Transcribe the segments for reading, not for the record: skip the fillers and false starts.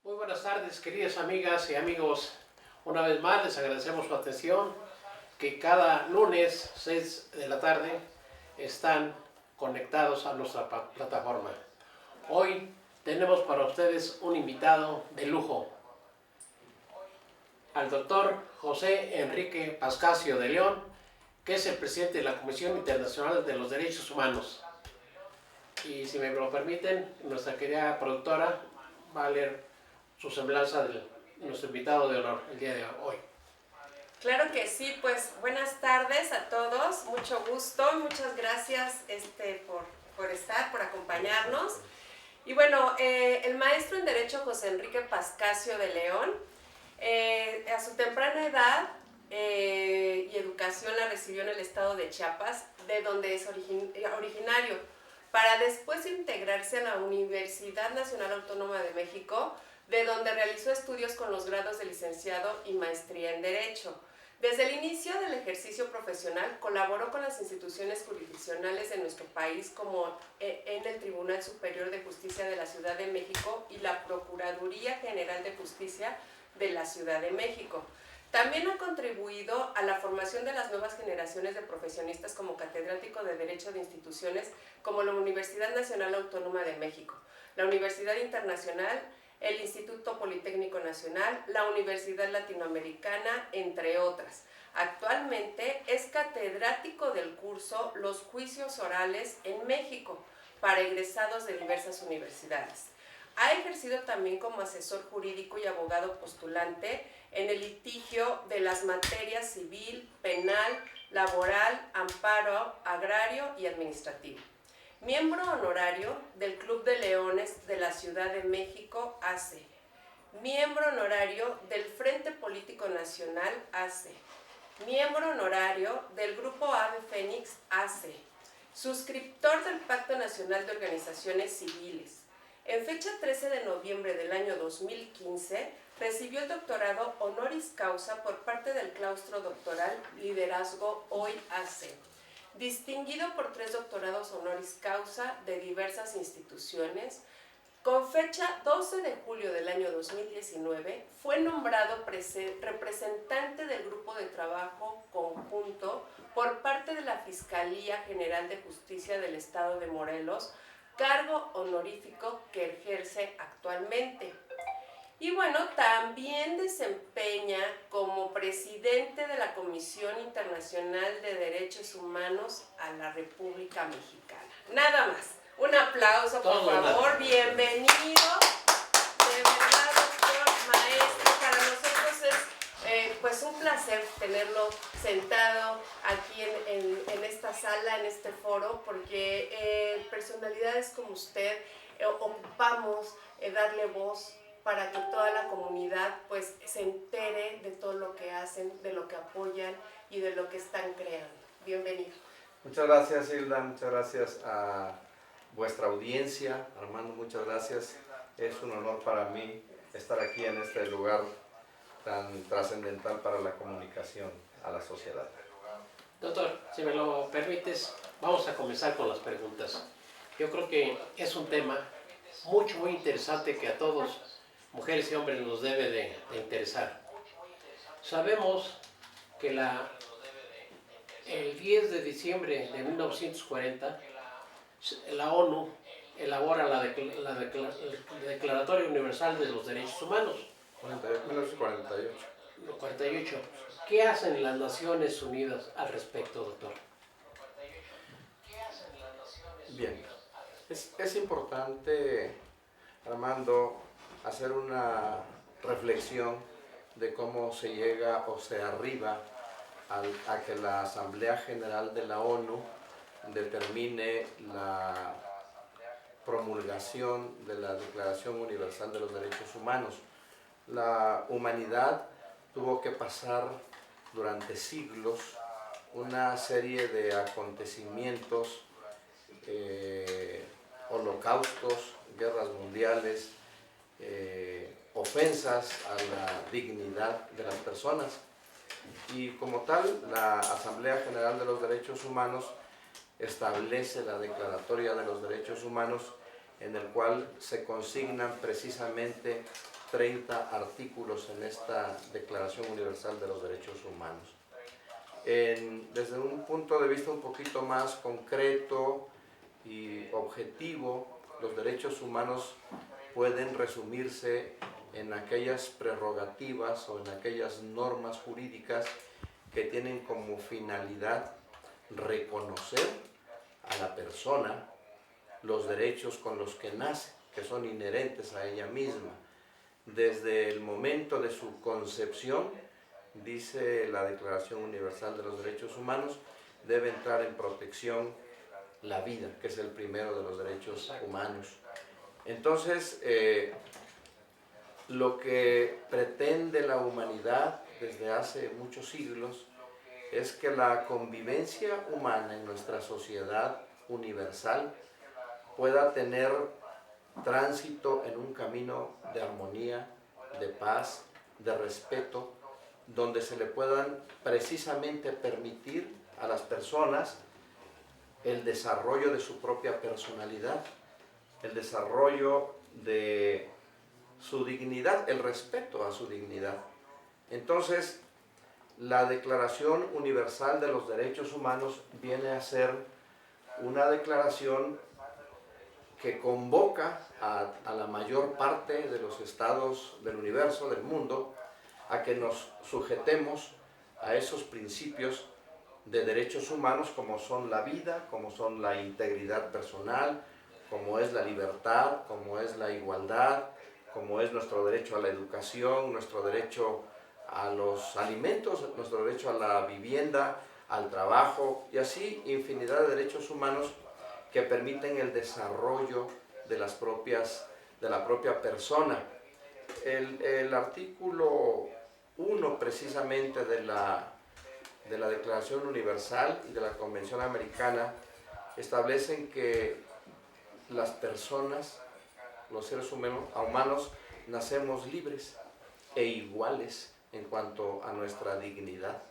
Muy buenas tardes, queridas amigas y amigos. Una vez más les agradecemos su atención, que cada lunes 6 de la tarde están conectados a nuestra plataforma. Hoy tenemos para ustedes un invitado de lujo, al doctor José Enrique Pascasio de León, que es el presidente de la Comisión Internacional de los Derechos Humanos. Y si me lo permiten, nuestra querida productora va a leer su semblanza de nuestro invitado de honor el día de hoy. Claro que sí, pues buenas tardes a todos, mucho gusto, muchas gracias por estar, por acompañarnos. Y bueno, el maestro en Derecho José Enrique Pascasio de León, a su temprana edad y educación la recibió en el estado de Chiapas, de donde es originario, para después integrarse a la Universidad Nacional Autónoma de México, de donde realizó estudios con los grados de licenciado y maestría en Derecho. Desde el inicio del ejercicio profesional colaboró con las instituciones jurisdiccionales de nuestro país, como en el Tribunal Superior de Justicia de la Ciudad de México y la Procuraduría General de Justicia de la Ciudad de México. También ha contribuido a la formación de las nuevas generaciones de profesionistas como catedrático de Derecho de instituciones como la Universidad Nacional Autónoma de México, la Universidad Internacional, el Instituto Politécnico Nacional, la Universidad Latinoamericana, entre otras. Actualmente es catedrático del curso Los Juicios Orales en México para egresados de diversas universidades. Ha ejercido también como asesor jurídico y abogado postulante en el litigio de las materias civil, penal, laboral, amparo, agrario y administrativo. Miembro honorario del Club de Leones de la Ciudad de México, AC. Miembro honorario del Frente Político Nacional, AC. Miembro honorario del Grupo Ave Fénix, AC. Suscriptor del Pacto Nacional de Organizaciones Civiles. En fecha 13 de noviembre del año 2015, recibió el doctorado honoris causa por parte del claustro doctoral Liderazgo Hoy AC. Distinguido por 3 doctorados honoris causa de diversas instituciones, con fecha 12 de julio del año 2019, fue nombrado representante del Grupo de Trabajo Conjunto por parte de la Fiscalía General de Justicia del Estado de Morelos, cargo honorífico que ejerce actualmente. Y bueno, también desempeña como presidente de la Comisión Internacional de Derechos Humanos a la República Mexicana. Nada más. Un aplauso, por favor. Bienvenido. De verdad, doctor, maestro, para nosotros es pues un placer tenerlo sentado aquí en esta sala, en este foro, porque personalidades como usted ocupamos darle voz para que toda la comunidad pues se entere de todo lo que hacen, de lo que apoyan y de lo que están creando. Bienvenido. Muchas gracias, Hilda, muchas gracias a vuestra audiencia. Armando, muchas gracias. Es un honor para mí estar aquí en este lugar tan trascendental para la comunicación a la sociedad. Doctor, si me lo permites, vamos a comenzar con las preguntas. Yo creo que es un tema muy interesante que a todos, mujeres y hombres, nos debe de interesar. Sabemos que el 10 de diciembre de 1940, la ONU elabora la Declaratoria Universal de los Derechos Humanos. 1948. 48. ¿Qué hacen las Naciones Unidas al respecto, doctor? Bien, es importante, Armando, hacer una reflexión de cómo se llega o se arriba a que la Asamblea General de la ONU determine la promulgación de la Declaración Universal de los Derechos Humanos. La humanidad tuvo que pasar durante siglos una serie de acontecimientos, holocaustos, guerras mundiales, ofensas a la dignidad de las personas. Y como tal, la Asamblea General de los Derechos Humanos establece la Declaratoria de los Derechos Humanos, en el cual se consignan precisamente 30 artículos en esta Declaración Universal de los Derechos Humanos. Desde un punto de vista un poquito más concreto y objetivo, los derechos humanos pueden resumirse en aquellas prerrogativas o en aquellas normas jurídicas que tienen como finalidad reconocer a la persona los derechos con los que nace, que son inherentes a ella misma. Desde el momento de su concepción, dice la Declaración Universal de los Derechos Humanos, debe entrar en protección la vida, que es el primero de los derechos humanos. Entonces, lo que pretende la humanidad desde hace muchos siglos es que la convivencia humana en nuestra sociedad universal pueda tener tránsito en un camino de armonía, de paz, de respeto, donde se le puedan precisamente permitir a las personas el desarrollo de su propia personalidad, el desarrollo de su dignidad, el respeto a su dignidad. Entonces, la Declaración Universal de los Derechos Humanos viene a ser una declaración que convoca a la mayor parte de los estados del universo, del mundo, a que nos sujetemos a esos principios de derechos humanos como son la vida, como son la integridad personal, como es la libertad, como es la igualdad, como es nuestro derecho a la educación, nuestro derecho a los alimentos, nuestro derecho a la vivienda, al trabajo y así infinidad de derechos humanos que permiten el desarrollo de la propia persona. El artículo 1 precisamente de la Declaración Universal y de la Convención Americana establecen que las personas, los seres humanos, nacemos libres e iguales en cuanto a nuestra dignidad.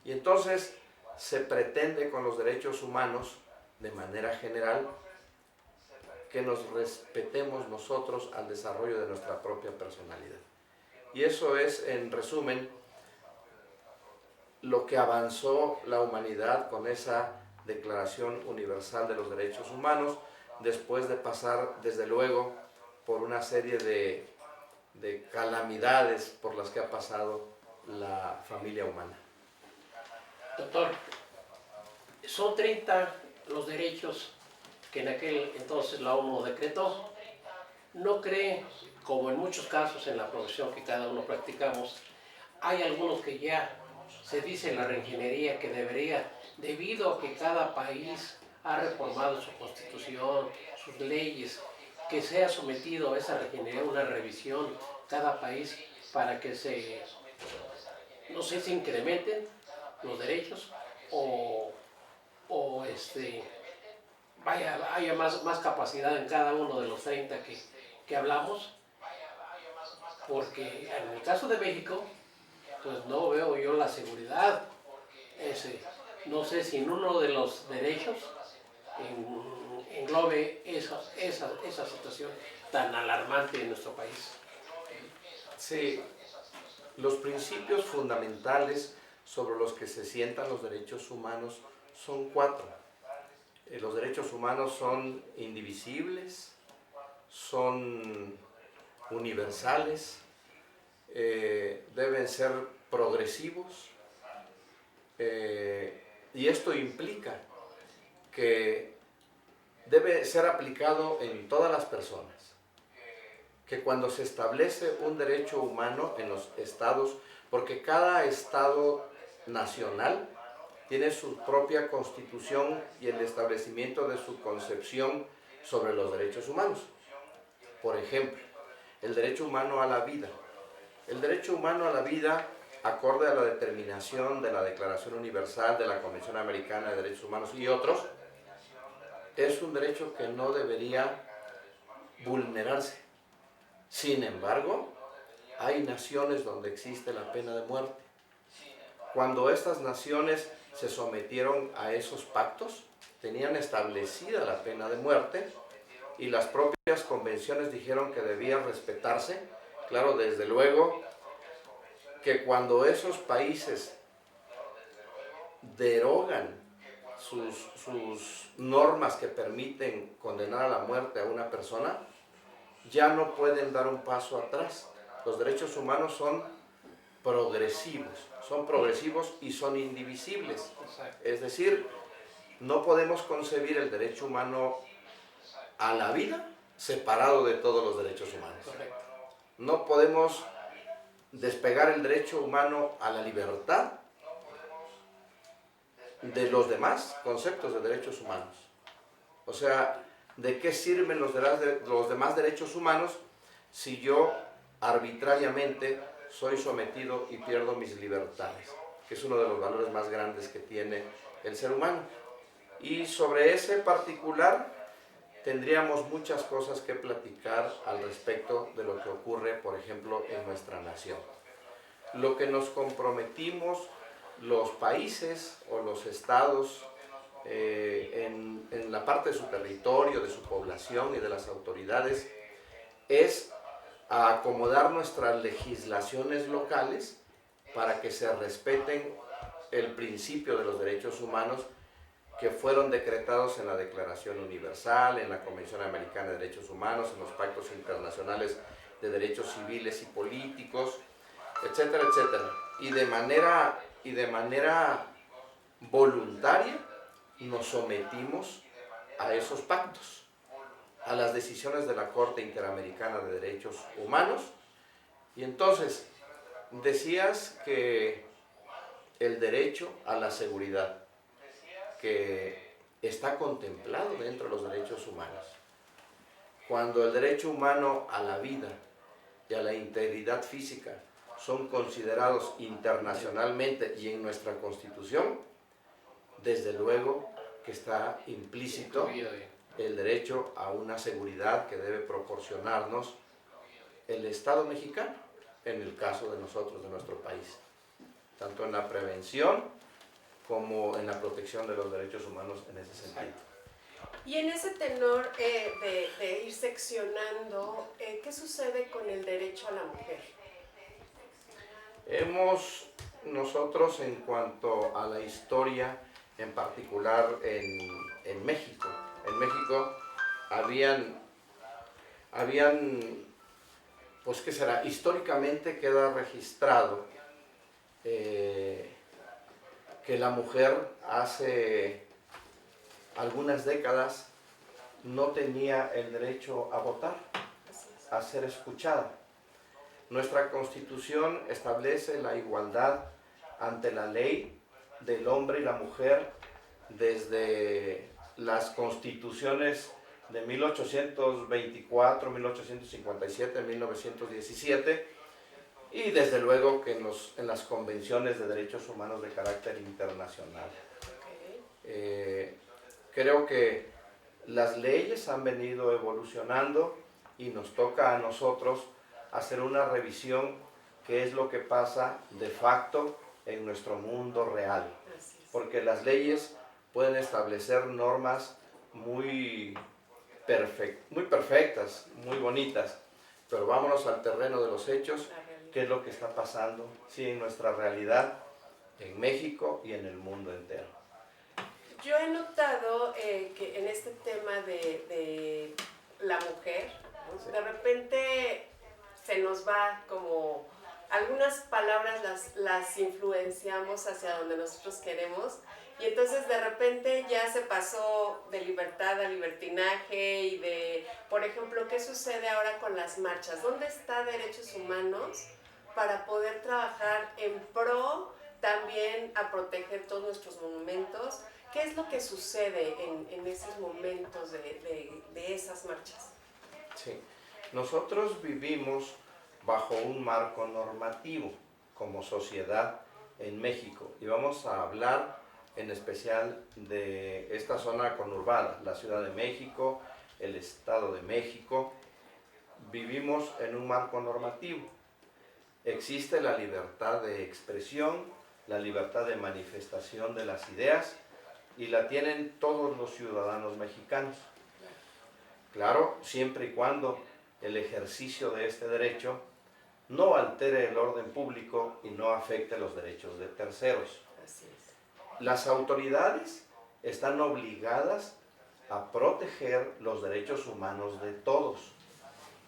Y entonces se pretende con los derechos humanos, de manera general, que nos respetemos nosotros al desarrollo de nuestra propia personalidad. Y eso es, en resumen, lo que avanzó la humanidad con esa Declaración Universal de los Derechos Humanos, después de pasar, desde luego, por una serie de calamidades por las que ha pasado la familia humana. Doctor, son 30 los derechos que en aquel entonces la ONU decretó. ¿No cree, como en muchos casos en la profesión que cada uno practicamos, hay algunos que ya se dice en la reingeniería que debería, debido a que cada país ha reformado su constitución, sus leyes, que sea sometido a esa reingeniería, una revisión cada país para que se incrementen los derechos o haya más capacidad en cada uno de los 30 que hablamos? Porque en el caso de México, pues no veo yo la seguridad. No sé si en uno de los derechos englobe esa situación tan alarmante en nuestro país. Sí, los principios fundamentales sobre los que se sientan los derechos humanos son 4. Los derechos humanos son indivisibles, son universales, deben ser progresivos, y esto implica que debe ser aplicado en todas las personas, que cuando se establece un derecho humano en los estados, porque cada estado nacional tiene su propia constitución y el establecimiento de su concepción sobre los derechos humanos. Por ejemplo, el derecho humano a la vida. El derecho humano a la vida, acorde a la determinación de la Declaración Universal, de la Convención Americana de Derechos Humanos y otros, es un derecho que no debería vulnerarse. Sin embargo, hay naciones donde existe la pena de muerte. Cuando estas naciones se sometieron a esos pactos, tenían establecida la pena de muerte y las propias convenciones dijeron que debía respetarse Claro, desde luego que cuando esos países derogan sus normas que permiten condenar a la muerte a una persona, ya no pueden dar un paso atrás. Los derechos humanos son progresivos y son indivisibles. Es decir, no podemos concebir el derecho humano a la vida separado de todos los derechos humanos. No podemos despegar el derecho humano a la libertad de los demás conceptos de derechos humanos. O sea, ¿de qué sirven los demás derechos humanos si yo arbitrariamente soy sometido y pierdo mis libertades? Que es uno de los valores más grandes que tiene el ser humano. Y sobre ese particular tendríamos muchas cosas que platicar al respecto de lo que ocurre, por ejemplo, en nuestra nación. Lo que nos comprometimos los países o los estados en la parte de su territorio, de su población y de las autoridades es a acomodar nuestras legislaciones locales para que se respeten el principio de los derechos humanos que fueron decretados en la Declaración Universal, en la Convención Americana de Derechos Humanos, en los pactos internacionales de derechos civiles y políticos, etcétera, etcétera. Y de manera voluntaria nos sometimos a esos pactos, a las decisiones de la Corte Interamericana de Derechos Humanos. Y entonces, decías que el derecho a la seguridad, que está contemplado dentro de los derechos humanos, cuando el derecho humano a la vida y a la integridad física son considerados internacionalmente y en nuestra Constitución, desde luego que está implícito el derecho a una seguridad que debe proporcionarnos el Estado mexicano, en el caso de nosotros, de nuestro país, tanto en la prevención como en la protección de los derechos humanos en ese sentido. Y en ese tenor de ir seccionando, ¿qué sucede con el derecho a la mujer? Nosotros, en cuanto a la historia, en particular en México habían, pues qué será, históricamente queda registrado que la mujer hace algunas décadas no tenía el derecho a votar, a ser escuchada. Nuestra Constitución establece la igualdad ante la ley del hombre y la mujer desde las constituciones de 1824, 1857, 1917 y desde luego que en las convenciones de derechos humanos de carácter internacional. Creo que las leyes han venido evolucionando y nos toca a nosotros hacer una revisión qué es lo que pasa de facto en nuestro mundo real. Porque las leyes pueden establecer normas muy perfectas, muy bonitas, pero vámonos al terreno de los hechos, qué es lo que está pasando, sí, en nuestra realidad, en México y en el mundo entero. Yo he notado que en este tema de la mujer, sí, de repente se nos va como algunas palabras las influenciamos hacia donde nosotros queremos y entonces de repente ya se pasó de libertad a libertinaje y de, por ejemplo, ¿qué sucede ahora con las marchas? ¿Dónde está derechos humanos para poder trabajar en pro también a proteger todos nuestros monumentos? ¿Qué es lo que sucede en esos momentos de esas marchas? Sí, nosotros vivimos bajo un marco normativo como sociedad en México y vamos a hablar en especial de esta zona conurbada, la Ciudad de México, el Estado de México. Vivimos en un marco normativo. Existe la libertad de expresión, la libertad de manifestación de las ideas y la tienen todos los ciudadanos mexicanos. Claro, siempre y cuando el ejercicio de este derecho no altere el orden público y no afecte los derechos de terceros. Así es. Las autoridades están obligadas a proteger los derechos humanos de todos.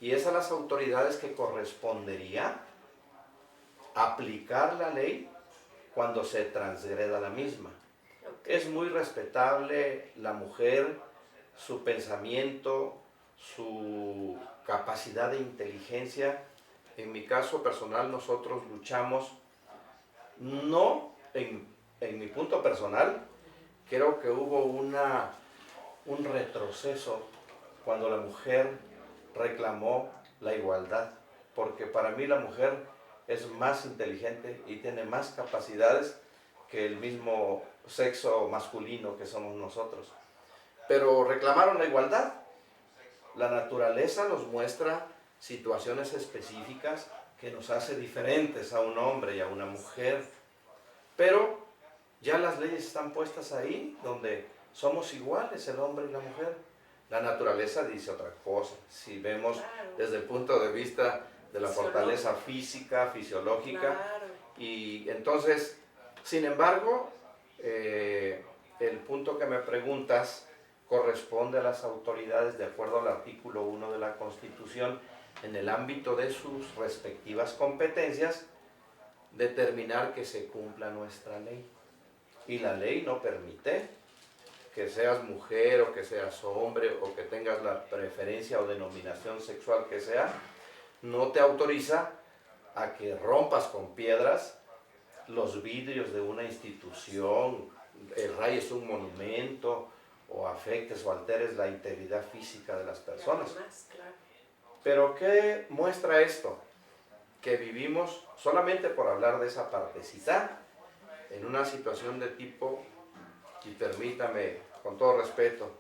Y es a las autoridades que correspondería aplicar la ley cuando se transgreda la misma. Okay. Es muy respetable la mujer, su pensamiento, su capacidad de inteligencia. En mi caso personal, nosotros luchamos, no en mi punto personal, creo que hubo un retroceso cuando la mujer reclamó la igualdad, porque para mí la mujer es más inteligente y tiene más capacidades que el mismo sexo masculino que somos nosotros. Pero reclamaron la igualdad. La naturaleza nos muestra situaciones específicas que nos hace diferentes a un hombre y a una mujer. Pero ya las leyes están puestas ahí, donde somos iguales el hombre y la mujer. La naturaleza dice otra cosa. Si vemos desde el punto de vista de la fortaleza física, fisiológica. Claro. Y entonces, sin embargo, el punto que me preguntas corresponde a las autoridades de acuerdo al artículo 1 de la Constitución, en el ámbito de sus respectivas competencias, determinar que se cumpla nuestra ley. Y la ley no permite que seas mujer o que seas hombre o que tengas la preferencia o denominación sexual que sea, no te autoriza a que rompas con piedras los vidrios de una institución, rayes un monumento o afectes o alteres la integridad física de las personas. Claro. Pero ¿qué muestra esto? Que vivimos, solamente por hablar de esa partecita, en una situación de tipo, y permítame, con todo respeto,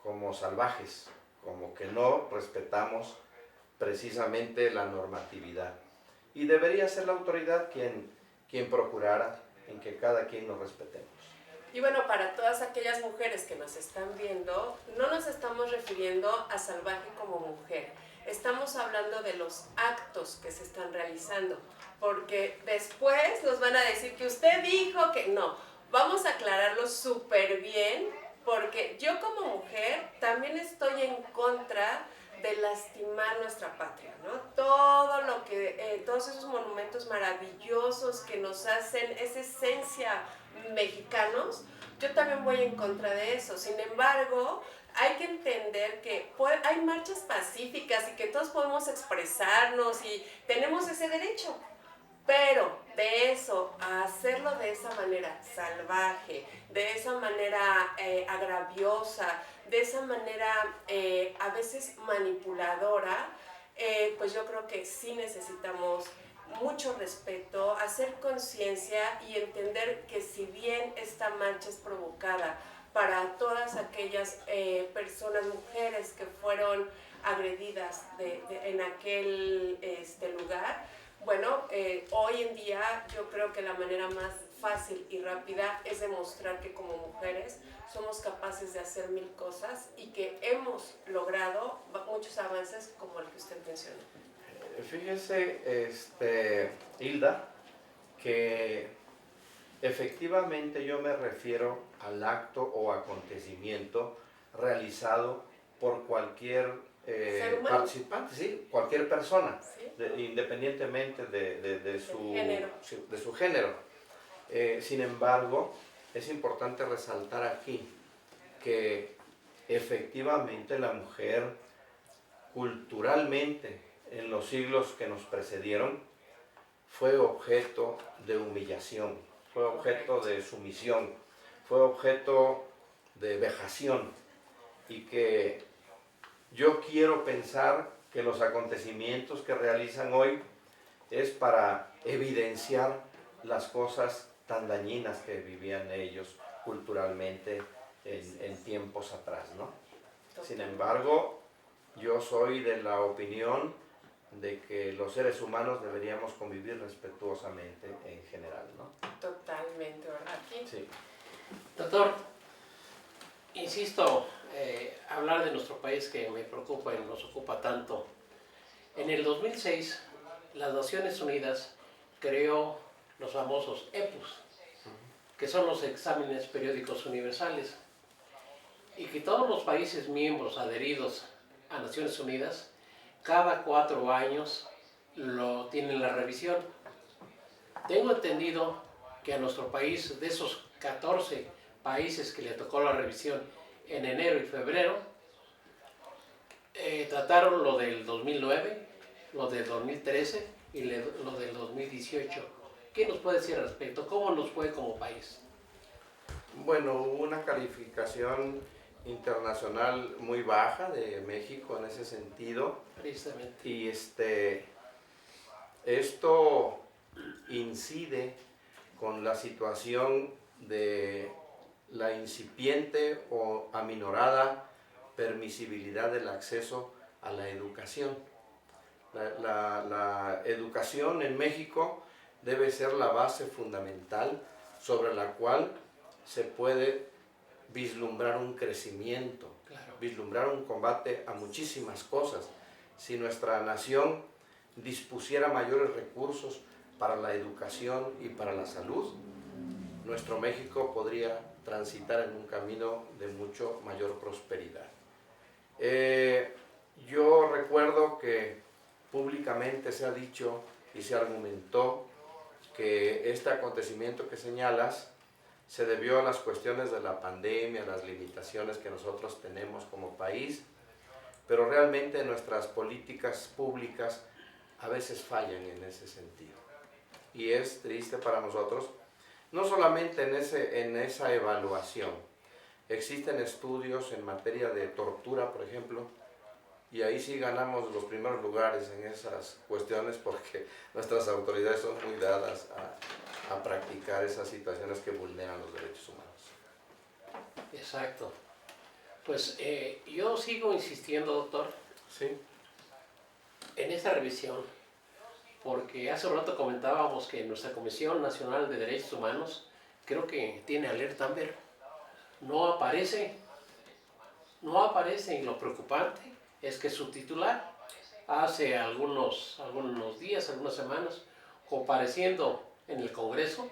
como salvajes, como que no respetamos precisamente la normatividad. Y debería ser la autoridad quien procurara en que cada quien nos respetemos. Y bueno, para todas aquellas mujeres que nos están viendo, no nos estamos refiriendo a salvaje como mujer. Estamos hablando de los actos que se están realizando, porque después nos van a decir que usted dijo que no. Vamos a aclararlo súper bien, porque yo como mujer también estoy en contra de lastimar nuestra patria, ¿no? Todo lo que, todos esos monumentos maravillosos que nos hacen esa esencia mexicanos, yo también voy en contra de eso. Sin embargo, hay que entender que hay marchas pacíficas y que todos podemos expresarnos y tenemos ese derecho. Pero de eso, a hacerlo de esa manera salvaje, de esa manera agraviosa, de esa manera a veces manipuladora, pues yo creo que sí necesitamos mucho respeto, hacer conciencia y entender que si bien esta marcha es provocada para todas aquellas personas, mujeres que fueron agredidas en aquel lugar, bueno, hoy en día yo creo que la manera más fácil y rápida es demostrar que como mujeres somos capaces de hacer mil cosas y que hemos logrado muchos avances como el que usted mencionó. Fíjese, Hilda, que efectivamente yo me refiero al acto o acontecimiento realizado por cualquier participante, ¿sí? Cualquier persona, ¿Sí? Independientemente de su género. género. Sin embargo, es importante resaltar aquí que efectivamente la mujer culturalmente en los siglos que nos precedieron fue objeto de humillación, fue objeto de sumisión, fue objeto de vejación, y que yo quiero pensar que los acontecimientos que realizan hoy es para evidenciar las cosas tan dañinas que vivían ellos culturalmente en tiempos atrás, ¿no? Sin embargo, yo soy de la opinión de que los seres humanos deberíamos convivir respetuosamente en general, ¿no? Totalmente, ¿verdad? Sí. Doctor, insisto, hablar de nuestro país que me preocupa y nos ocupa tanto. En el 2006 las Naciones Unidas creó los famosos EPUs, que son los exámenes periódicos universales, y que todos los países miembros adheridos a Naciones Unidas, cada 4 años lo tienen la revisión. Tengo entendido que a nuestro país, de esos 14 países que le tocó la revisión en enero y febrero, trataron lo del 2009, lo del 2013 y lo del 2018. ¿Qué nos puede decir al respecto? ¿Cómo nos fue como país? Bueno, hubo una calificación internacional muy baja de México en ese sentido. Precisamente. Y esto incide con la situación de la incipiente o aminorada permisibilidad del acceso a la educación. La educación en México debe ser la base fundamental sobre la cual se puede vislumbrar un crecimiento, Claro. vislumbrar un combate a muchísimas cosas. Si nuestra nación dispusiera mayores recursos para la educación y para la salud, nuestro México podría transitar en un camino de mucho mayor prosperidad. Yo recuerdo que públicamente se ha dicho y se argumentó que este acontecimiento que señalas se debió a las cuestiones de la pandemia, las limitaciones que nosotros tenemos como país, pero realmente nuestras políticas públicas a veces fallan en ese sentido. Y es triste para nosotros, no solamente en esa evaluación. Existen estudios en materia de tortura, por ejemplo, y ahí sí ganamos los primeros lugares en esas cuestiones porque nuestras autoridades son muy dadas a practicar esas situaciones que vulneran los derechos humanos. Exacto. Pues yo sigo insistiendo, doctor, ¿Sí? en esa revisión, porque hace un rato comentábamos que nuestra Comisión Nacional de Derechos Humanos creo que tiene alerta Amber. No aparece, y lo preocupante es que su titular hace algunos días, algunas semanas, compareciendo en el Congreso,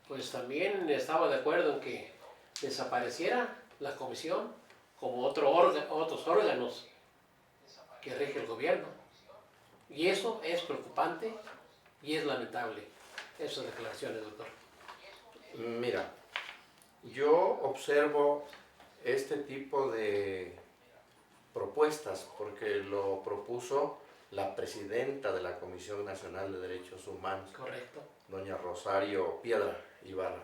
pues también estaba de acuerdo en que desapareciera la comisión como otros órganos que rige el gobierno. Y eso es preocupante y es lamentable, esas declaraciones, doctor. Mira, yo observo este tipo de propuestas porque lo propuso la presidenta de la Comisión Nacional de Derechos Humanos, Correcto. doña Rosario Piedra Ibarra.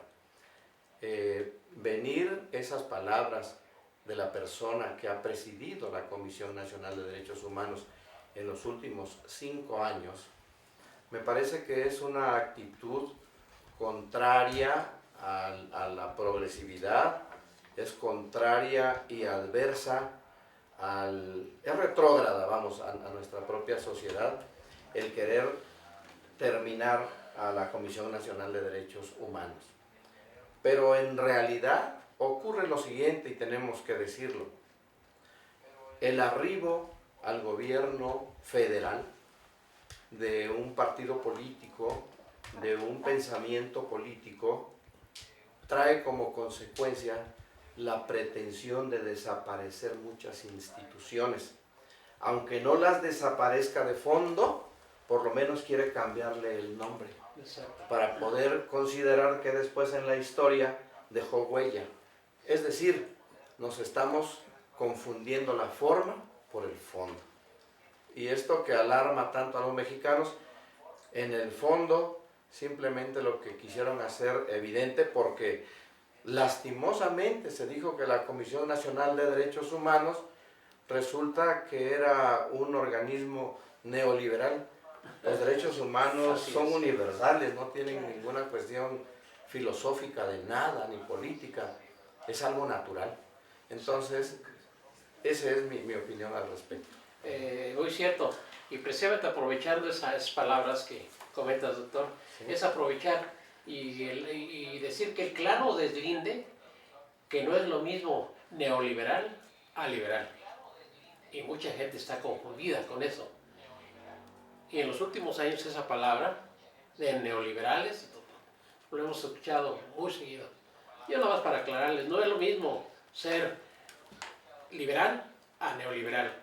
Venir esas palabras de la persona que ha presidido la Comisión Nacional de Derechos Humanos en los últimos 5 años, me parece que es una actitud contraria a la progresividad, es contraria y adversa, es retrógrada, vamos, a nuestra propia sociedad, el querer terminar a la Comisión Nacional de Derechos Humanos. Pero en realidad ocurre lo siguiente y tenemos que decirlo. El arribo al gobierno federal de un partido político, de un pensamiento político, trae como consecuencia la pretensión de desaparecer muchas instituciones. Aunque no las desaparezca de fondo, por lo menos quiere cambiarle el nombre. Exacto. Para poder considerar que después en la historia dejó huella. Es decir, nos estamos confundiendo la forma por el fondo. Y esto que alarma tanto a los mexicanos, en el fondo simplemente lo que quisieron hacer evidente, porque lastimosamente se dijo que la Comisión Nacional de Derechos Humanos resulta que era un organismo neoliberal. Los derechos humanos son universales, no tienen ninguna cuestión filosófica de nada, ni política, es algo natural. Entonces, esa es mi opinión al respecto. Muy cierto, y precisamente aprovechando esas palabras que comentas, doctor, ¿Sí? es aprovechar y decir que el claro deslinde que no es lo mismo neoliberal a liberal. Y mucha gente está confundida con eso. Y en los últimos años esa palabra de neoliberales lo hemos escuchado muy seguido. Yo nada más para aclararles, no es lo mismo ser liberal a neoliberal.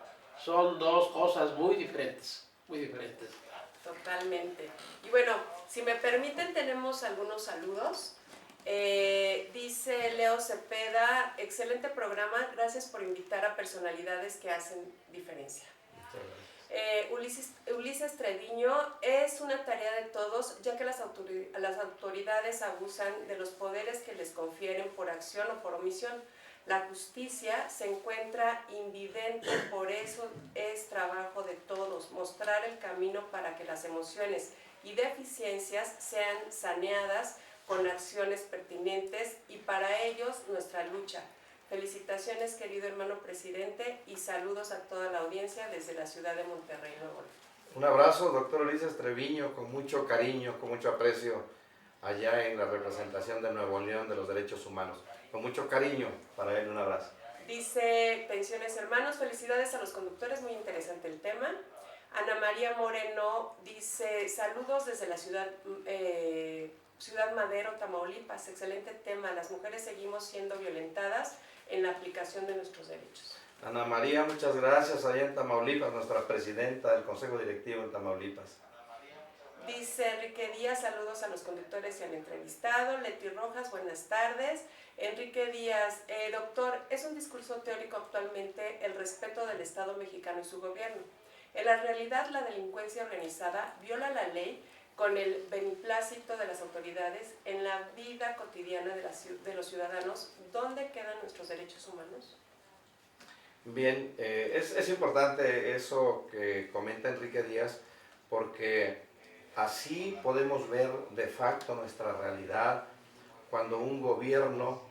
Son dos cosas muy diferentes, muy diferentes. Totalmente. Y bueno, si me permiten, tenemos algunos saludos. Dice Leo Cepeda, excelente programa, gracias por invitar a personalidades que hacen diferencia. Ulises Treviño, es una tarea de todos, ya que las autoridades abusan de los poderes que les confieren por acción o por omisión. La justicia se encuentra invidente, por eso es trabajo de todos mostrar el camino para que las emociones y deficiencias sean saneadas con acciones pertinentes y para ellos nuestra lucha. Felicitaciones, querido hermano presidente, y saludos a toda la audiencia desde la ciudad de Monterrey, Nuevo León. Un abrazo, doctor Ulises Treviño, con mucho cariño, con mucho aprecio, allá en la representación de Nuevo León de los Derechos Humanos. Con mucho cariño para él, un abrazo. Dice, pensiones hermanos, felicidades a los conductores, muy interesante el tema. Ana María Moreno dice, saludos desde la Ciudad Madero, Tamaulipas, excelente tema, las mujeres seguimos siendo violentadas en la aplicación de nuestros derechos. Ana María, muchas gracias, allá en Tamaulipas, nuestra presidenta del Consejo Directivo en Tamaulipas. Dice Enrique Díaz, saludos a los conductores y al entrevistado. Leti Rojas, buenas tardes. Enrique Díaz, doctor, es un discurso teórico actualmente el respeto del Estado mexicano y su gobierno. En la realidad, la delincuencia organizada viola la ley con el beneplácito de las autoridades en la vida cotidiana de los ciudadanos. ¿Dónde quedan nuestros derechos humanos? Bien, es importante eso que comenta Enrique Díaz, porque así podemos ver de facto nuestra realidad cuando un gobierno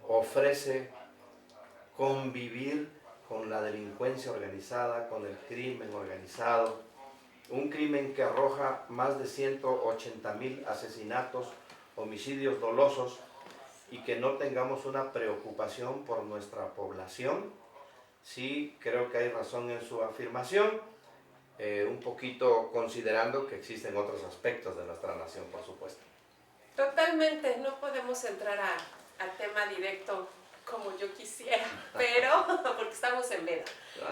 ofrece convivir con la delincuencia organizada, con el crimen organizado, un crimen que arroja más de 180,000 asesinatos, homicidios dolosos, y que no tengamos una preocupación por nuestra población. Sí, creo que hay razón en su afirmación, un poquito considerando que existen otros aspectos de nuestra nación, por supuesto. Totalmente, no podemos entrar al tema directo como yo quisiera, pero porque estamos en veda.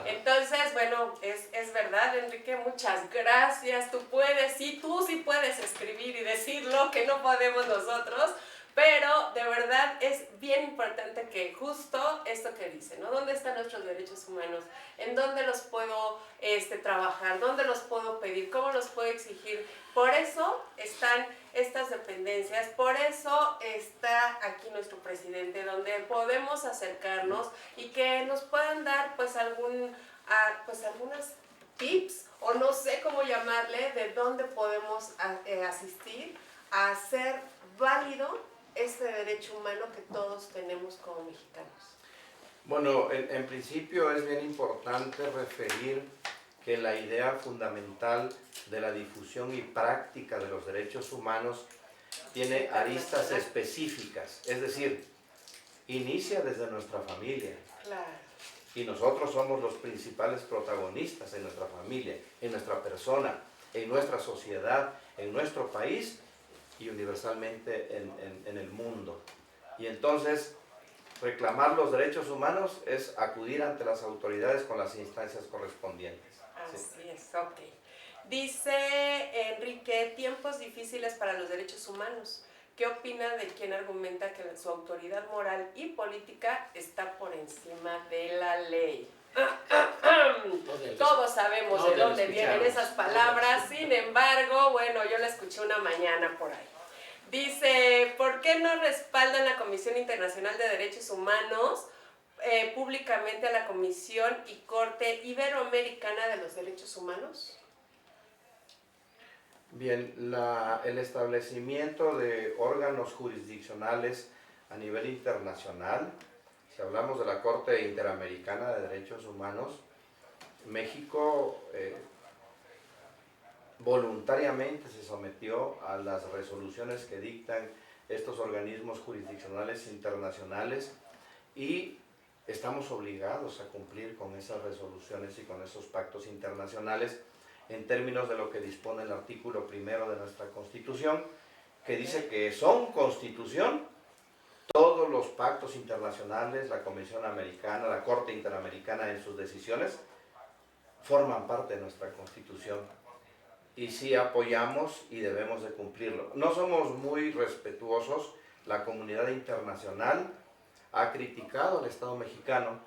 Entonces, bueno, es verdad, Enrique, muchas gracias. Tú puedes, sí, tú sí puedes escribir y decirlo, que no podemos nosotros, pero de verdad es bien importante que justo esto que dice, ¿no? ¿Dónde están nuestros derechos humanos? ¿En dónde los puedo trabajar? ¿Dónde los puedo pedir? ¿Cómo los puedo exigir? Por eso están estas dependencias, por eso está aquí nuestro presidente, donde podemos acercarnos y que nos puedan dar pues algunas tips, o no sé cómo llamarle, de dónde podemos asistir a hacer válido este derecho humano que todos tenemos como mexicanos. Bueno, en principio es bien importante referir que la idea fundamental de la difusión y práctica de los derechos humanos tiene aristas específicas, es decir, inicia desde nuestra familia. Claro. Y nosotros somos los principales protagonistas en nuestra familia, en nuestra persona, en nuestra sociedad, en nuestro país y universalmente en el mundo. Y entonces, reclamar los derechos humanos es acudir ante las autoridades con las instancias correspondientes. Así es, ok. Dice Enrique, tiempos difíciles para los derechos humanos. ¿Qué opina de quien argumenta que su autoridad moral y política está por encima de la ley? Todos sabemos de dónde vienen esas palabras, sin embargo, bueno, yo la escuché una mañana por ahí. Dice, ¿por qué no respaldan la Comisión Internacional de Derechos Humanos públicamente a la Comisión y Corte Iberoamericana de los Derechos Humanos? Bien, el establecimiento de órganos jurisdiccionales a nivel internacional, si hablamos de la Corte Interamericana de Derechos Humanos, México voluntariamente se sometió a las resoluciones que dictan estos organismos jurisdiccionales internacionales y estamos obligados a cumplir con esas resoluciones y con esos pactos internacionales en términos de lo que dispone el artículo 1 de nuestra Constitución, que dice que son Constitución todos los pactos internacionales, la Convención Americana, la Corte Interamericana en sus decisiones, forman parte de nuestra Constitución. Y sí apoyamos y debemos de cumplirlo. No somos muy respetuosos, la comunidad internacional ha criticado al Estado mexicano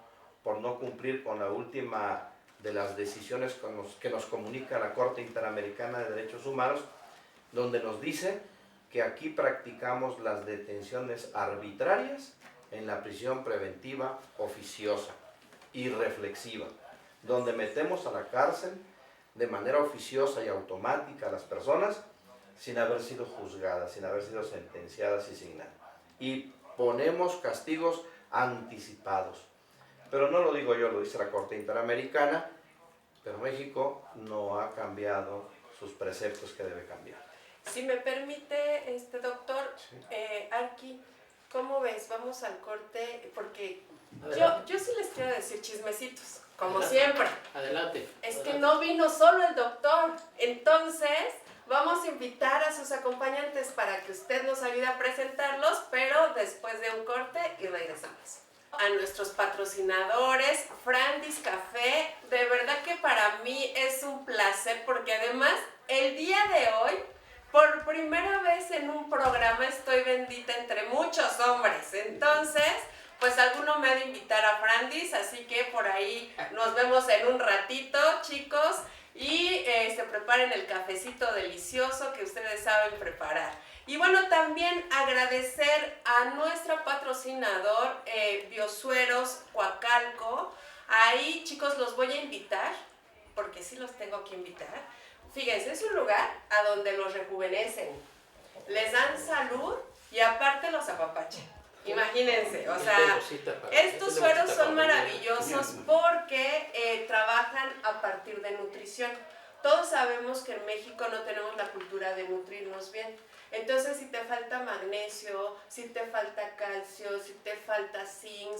por no cumplir con la última de las decisiones que nos comunica la Corte Interamericana de Derechos Humanos, donde nos dice que aquí practicamos las detenciones arbitrarias en la prisión preventiva oficiosa y reflexiva, donde metemos a la cárcel de manera oficiosa y automática a las personas sin haber sido juzgadas, sin haber sido sentenciadas y sin nada. Y ponemos castigos anticipados. Pero no lo digo yo, lo dice la Corte Interamericana, pero México no ha cambiado sus preceptos que debe cambiar. Si me permite, doctor, Sí. Arqui, ¿cómo ves? Vamos al corte, porque Adelante. yo sí les quiero decir chismecitos, como Adelante. siempre. Adelante. Es adelante. que no vino solo el doctor, entonces vamos a invitar a sus acompañantes para que usted nos ayude a presentarlos, pero después de un corte y regresamos. A nuestros patrocinadores, Frandis Café, de verdad que para mí es un placer porque además el día de hoy, por primera vez en un programa estoy bendita entre muchos hombres, entonces pues alguno me ha de invitar a Frandis, así que por ahí nos vemos en un ratito, chicos, y se preparen el cafecito delicioso que ustedes saben preparar. Y bueno, también agradecer a nuestro patrocinador Biosueros Coacalco. Ahí, chicos, los voy a invitar, porque sí los tengo que invitar. Fíjense, es un lugar a donde los rejuvenecen, les dan salud y aparte los apapachan. Imagínense, o sea, estos sueros son maravillosos porque trabajan a partir de nutrición. Todos sabemos que en México no tenemos la cultura de nutrirnos bien. Entonces, si te falta magnesio, si te falta calcio, si te falta zinc,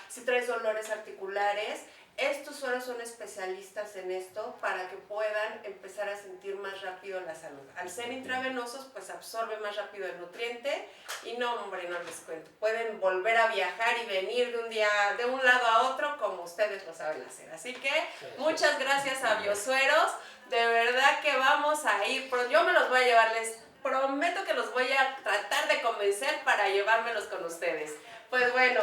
si traes dolores articulares, estos sueros son especialistas en esto para que puedan empezar a sentir más rápido la salud. Al ser intravenosos, pues absorbe más rápido el nutriente y no, hombre, no les cuento. Pueden volver a viajar y venir de un lado a otro como ustedes lo saben hacer. Así que muchas gracias a Biosueros. De verdad que vamos a ir, pero yo me los voy a llevar, les prometo que los voy a tratar de convencer para llevármelos con ustedes. Pues bueno,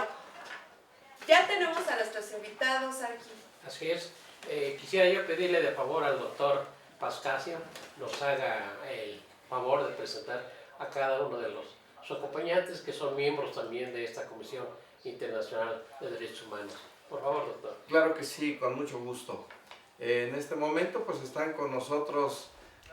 ya tenemos a nuestros invitados aquí. Así es. Quisiera yo pedirle de favor al doctor Pascasio nos haga el favor de presentar a cada uno de sus acompañantes que son miembros también de esta Comisión Internacional de Derechos Humanos. Por favor, doctor. Claro que sí, con mucho gusto. En este momento pues están con nosotros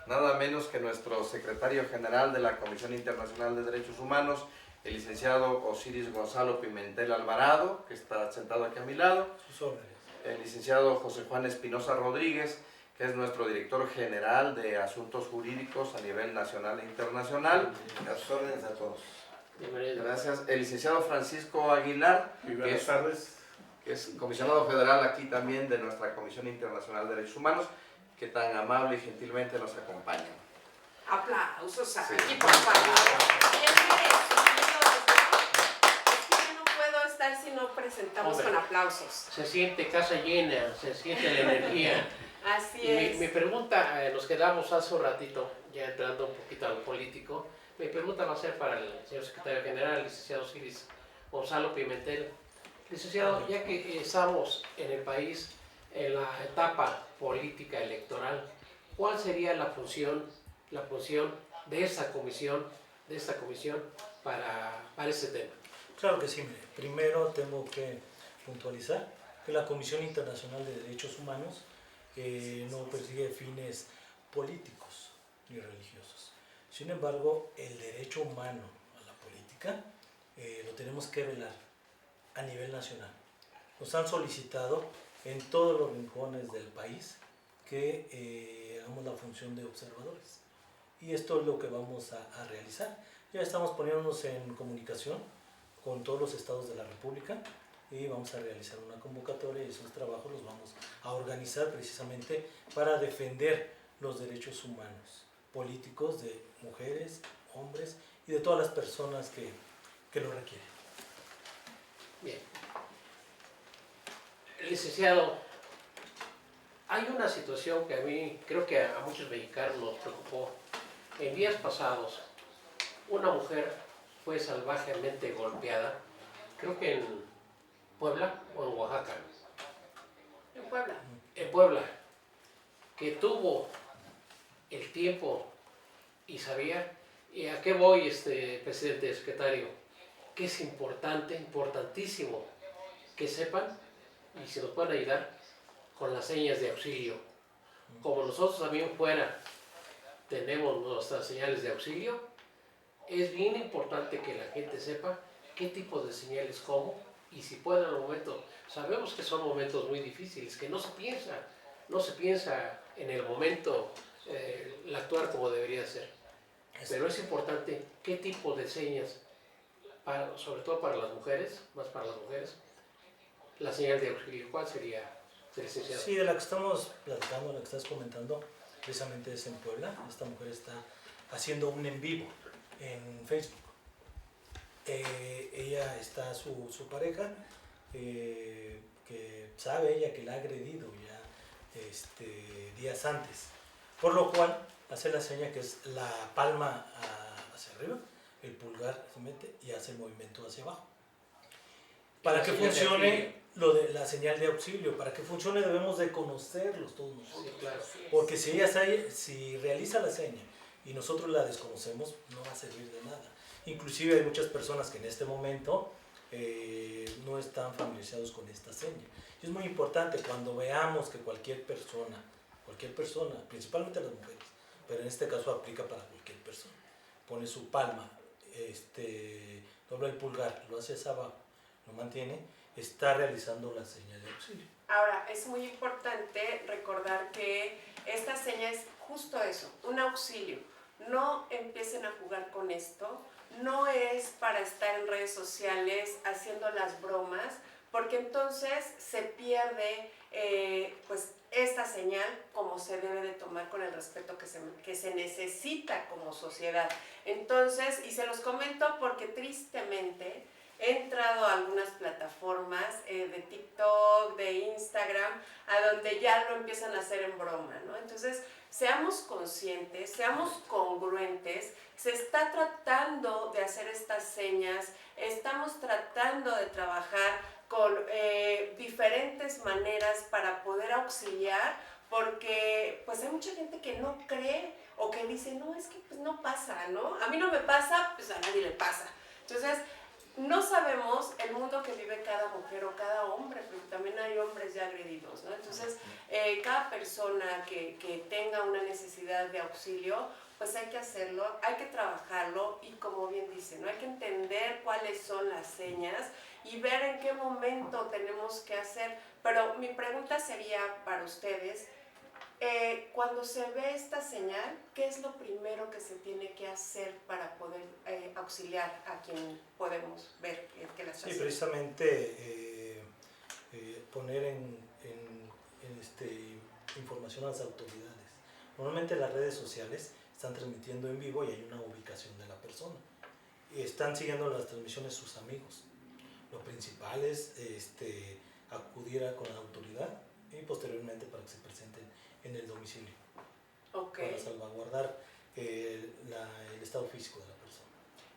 nada menos que nuestro secretario general de la Comisión Internacional de Derechos Humanos, el licenciado Osiris Gonzalo Pimentel Alvarado, que está sentado aquí a mi lado. Sus órdenes. El licenciado José Juan Espinosa Rodríguez, que es nuestro director general de Asuntos Jurídicos a nivel nacional e internacional. A sus órdenes a todos. Bienvenido. Gracias. El licenciado Francisco Aguilar, Buenas tardes. que es comisionado federal aquí también de nuestra Comisión Internacional de Derechos Humanos, que tan amable y gentilmente nos acompaña. Aplausos aquí, Sí. por favor. Bien merecidos, ¿no? Es que yo no puedo estar si no presentamos Hombre. con aplausos. Se siente casa llena, se siente la energía. Así Y es. mi pregunta, nos quedamos hace un ratito, ya entrando un poquito a lo político, mi pregunta va a ser para el señor secretario general, el licenciado Osiris Gonzalo Pimentel. Licenciado, ya que estamos en el país en la etapa política electoral, ¿cuál sería la función de esta comisión para este tema? Claro que sí, mire. Primero tengo que puntualizar que la Comisión Internacional de Derechos Humanos no persigue fines políticos ni religiosos. Sin embargo, el derecho humano a la política lo tenemos que velar a nivel nacional. Nos han solicitado en todos los rincones del país que hagamos la función de observadores. Y esto es lo que vamos a realizar. Ya estamos poniéndonos en comunicación con todos los estados de la República y vamos a realizar una convocatoria y esos trabajos los vamos a organizar precisamente para defender los derechos humanos políticos de mujeres, hombres y de todas las personas que lo requieren. Bien. Licenciado, hay una situación que a mí, creo que a muchos mexicanos nos preocupó. En días pasados, una mujer fue salvajemente golpeada, creo que en Puebla o en Oaxaca. En Puebla. En Puebla, que tuvo el tiempo y sabía, ¿y a qué voy, presidente, secretario? Que es importante, importantísimo, que sepan y si nos pueden ayudar con las señas de auxilio. Como nosotros también fuera tenemos nuestras señales de auxilio, es bien importante que la gente sepa qué tipo de señales como y si pueden al momento. Sabemos que son momentos muy difíciles, que no se piensa en el momento el actuar como debería ser. Pero es importante qué tipo de señas, sobre todo para las mujeres, más para las mujeres, la señal de auxilio. ¿Cuál sería, licenciado? Sí, de la que estamos platicando, la que estás comentando, precisamente es en Puebla. Esta mujer está haciendo un en vivo en Facebook. Ella está su pareja, que sabe ella que la ha agredido ya días antes, por lo cual hace la seña que es la palma hacia arriba, el pulgar se mete y hace el movimiento hacia abajo. Para que funcione lo de la señal de auxilio, para que funcione debemos de conocerlos todos nosotros. Sí, claro. Porque si realiza la seña y nosotros la desconocemos, no va a servir de nada. Inclusive hay muchas personas que en este momento no están familiarizados con esta seña. Y es muy importante cuando veamos que cualquier persona, principalmente las mujeres, pero en este caso aplica para cualquier persona, pone su palma, dobla el pulgar, lo hace hacia abajo, lo mantiene, está realizando la seña de auxilio. Ahora, es muy importante recordar que esta seña es justo eso, un auxilio. No empiecen a jugar con esto, no es para estar en redes sociales haciendo las bromas, porque entonces se pierde pues esta señal como se debe de tomar con el respeto que se necesita como sociedad. Entonces, y se los comento porque tristemente he entrado a algunas plataformas de TikTok, de Instagram, a donde ya lo empiezan a hacer en broma, ¿no? Entonces, seamos conscientes, seamos congruentes, se está tratando de hacer estas señas, estamos tratando de trabajar con diferentes maneras para poder auxiliar, porque pues hay mucha gente que no cree o que dice, no, es que pues no pasa, ¿no? A mí no me pasa, pues a nadie le pasa. Entonces, no sabemos el mundo que vive cada mujer o cada hombre, porque también hay hombres ya agredidos, ¿no? Entonces, cada persona que tenga una necesidad de auxilio, pues hay que hacerlo, hay que trabajarlo y como bien dice, ¿no? Hay que entender cuáles son las señas y ver en qué momento tenemos que hacer. Pero mi pregunta sería para ustedes, cuando se ve esta señal, ¿qué es lo primero que se tiene que hacer para poder auxiliar a quien podemos ver que la está Sí, haciendo? precisamente poner información a las autoridades. Normalmente las redes sociales están transmitiendo en vivo y hay una ubicación de la persona. Están siguiendo las transmisiones sus amigos. Lo principal es acudir con la autoridad y posteriormente para que se presenten en el domicilio. Okay. Para salvaguardar el estado físico de la persona.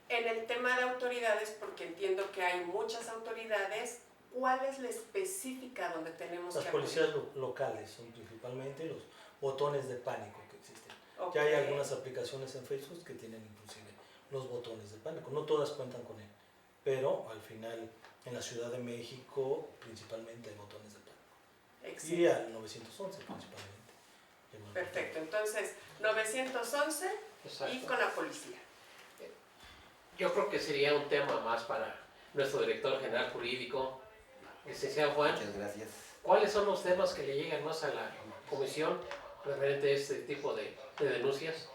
En el tema de autoridades, porque entiendo que hay muchas autoridades, ¿cuál es la específica donde tenemos Las que acudir? policías locales son principalmente los botones de pánico que existen. Okay. Ya hay algunas aplicaciones en Facebook que tienen inclusive los botones de pánico. No todas cuentan con él, pero al final en la Ciudad de México principalmente hay botones de pánico. Excelente. Y al 911 principalmente. Perfecto, entonces 911 Exacto. y con la policía. Yo creo que sería un tema más para nuestro director general jurídico, licenciado Juan. Muchas gracias. ¿Cuáles son los temas que le llegan más a la comisión referente a este tipo de denuncias?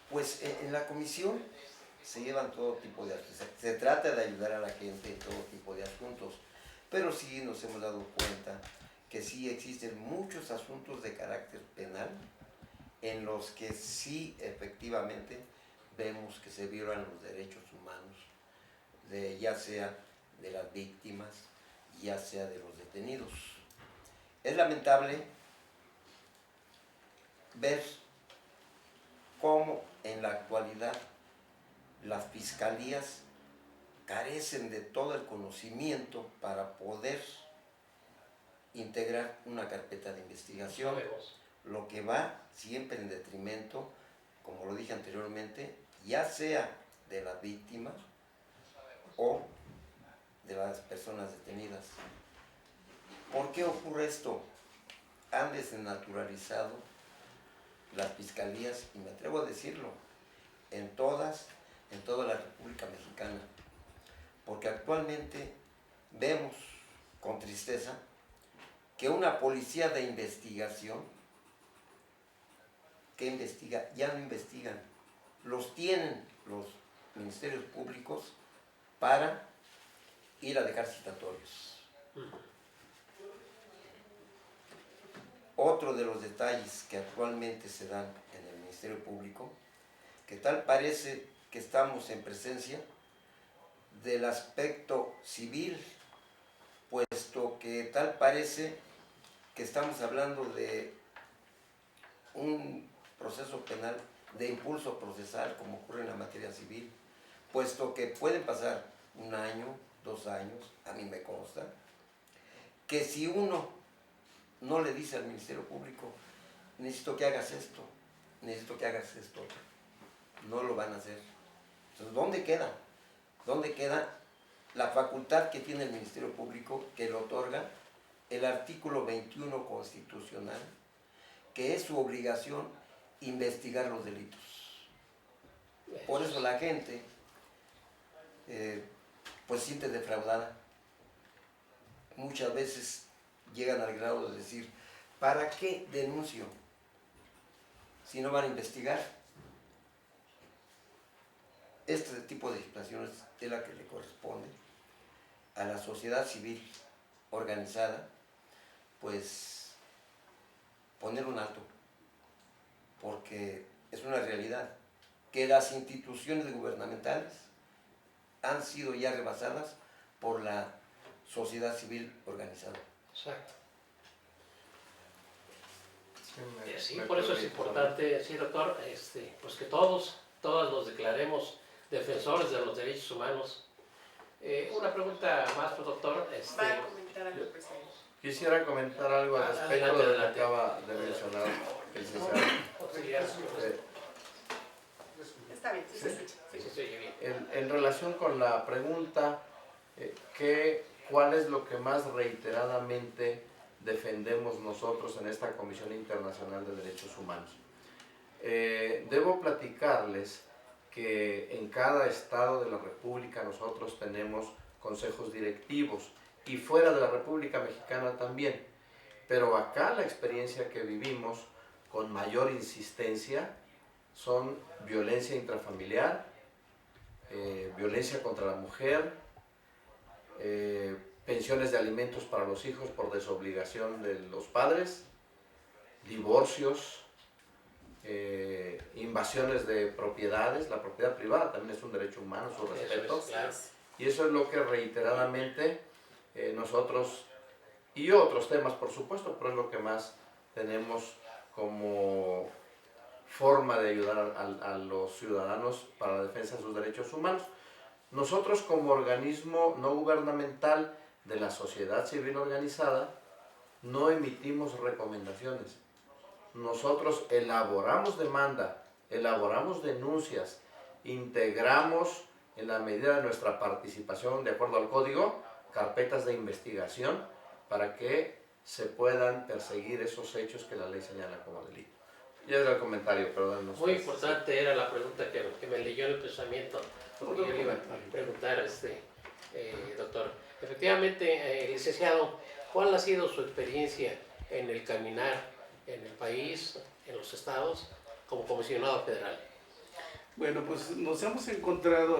Pues en la comisión se llevan todo tipo de asuntos. Se trata de ayudar a la gente en todo tipo de asuntos, pero sí nos hemos dado cuenta que sí existen muchos asuntos de carácter penal en los que sí efectivamente vemos que se violan los derechos humanos, ya sea de las víctimas, ya sea de los detenidos. Es lamentable ver cómo en la actualidad las fiscalías carecen de todo el conocimiento para poder integrar una carpeta de investigación, lo que va siempre en detrimento, como lo dije anteriormente, ya sea de las víctimas o de las personas detenidas. ¿Por qué ocurre esto? Han desnaturalizado las fiscalías, y me atrevo a decirlo, en toda la República Mexicana, porque actualmente vemos con tristeza que una policía de investigación que investiga, ya no investigan, los tienen los ministerios públicos para ir a dejar citatorios. Otro de los detalles que actualmente se dan en el Ministerio Público, que tal parece que estamos en presencia del aspecto civil, puesto que tal parece que estamos hablando de un proceso penal de impulso procesal, como ocurre en la materia civil, puesto que pueden pasar 1 año, 2 años, a mí me consta, que si uno no le dice al Ministerio Público, necesito que hagas esto, necesito que hagas esto, no lo van a hacer. Entonces, ¿dónde queda? ¿Dónde queda la facultad que tiene el Ministerio Público, que le otorga el artículo 21 constitucional, que es su obligación investigar los delitos? Por eso la gente pues siente defraudada. Muchas veces llegan al grado de decir, ¿para qué denuncio si no van a investigar? Este tipo de situaciones es la que le corresponde a la sociedad civil organizada, pues poner un alto, porque es una realidad que las instituciones gubernamentales han sido ya rebasadas por la sociedad civil organizada. Exacto. Sí, Sí, por eso es importante, sí, doctor, pues que todos nos declaremos defensores de los derechos humanos. Una pregunta más, pues, doctor. Va a comentar algo, presidente. Quisiera comentar algo al respecto Adelante, de lo que adelante. acaba de mencionar el licenciado. Está bien, sí se escucha. Sí, sí, se oye bien. En relación con la pregunta, ¿cuál es lo que más reiteradamente defendemos nosotros en esta Comisión Internacional de Derechos Humanos? Debo platicarles que en cada estado de la República nosotros tenemos consejos directivos, y fuera de la República Mexicana también, pero acá la experiencia que vivimos con mayor insistencia son violencia intrafamiliar, violencia contra la mujer, pensiones de alimentos para los hijos por desobligación de los padres, divorcios, invasiones de propiedades. La propiedad privada también es un derecho humano, su respeto. Eso es, claro. Y eso es lo que reiteradamente nosotros, y otros temas por supuesto, pero es lo que más tenemos como forma de ayudar a los ciudadanos para la defensa de sus derechos humanos. Nosotros, como organismo no gubernamental de la sociedad civil organizada, no emitimos recomendaciones. Nosotros elaboramos demanda, elaboramos denuncias, integramos en la medida de nuestra participación, de acuerdo al código, carpetas de investigación para que se puedan perseguir esos hechos que la ley señala como delito. Ya era el comentario, perdón. Muy importante era la pregunta que me leyó en el pensamiento, porque yo le iba a preguntar, doctor. Efectivamente, licenciado, ¿cuál ha sido su experiencia en el caminar en el país, en los estados, como comisionado federal? Bueno, pues nos hemos encontrado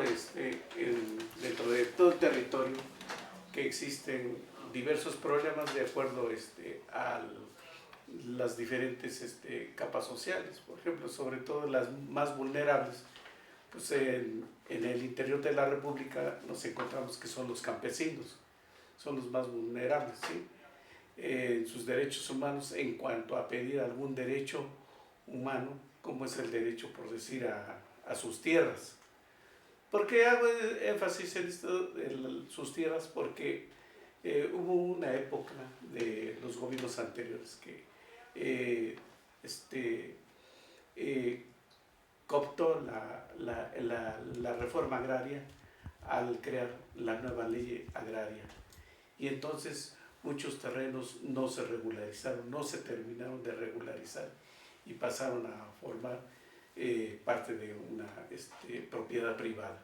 dentro de todo el territorio que existen diversos problemas de acuerdo a las diferentes capas sociales. Por ejemplo, sobre todo las más vulnerables, pues en el interior de la República nos encontramos que son los campesinos, son los más vulnerables, ¿sí? En sus derechos humanos en cuanto a pedir algún derecho humano, como es el derecho, por decir, a sus tierras. ¿Por qué hago énfasis en esto de sus tierras? Porque hubo una época de los gobiernos anteriores que cooptó la reforma agraria al crear la nueva ley agraria. Y entonces muchos terrenos no se regularizaron, no se terminaron de regularizar y pasaron a formar parte de una propiedad privada.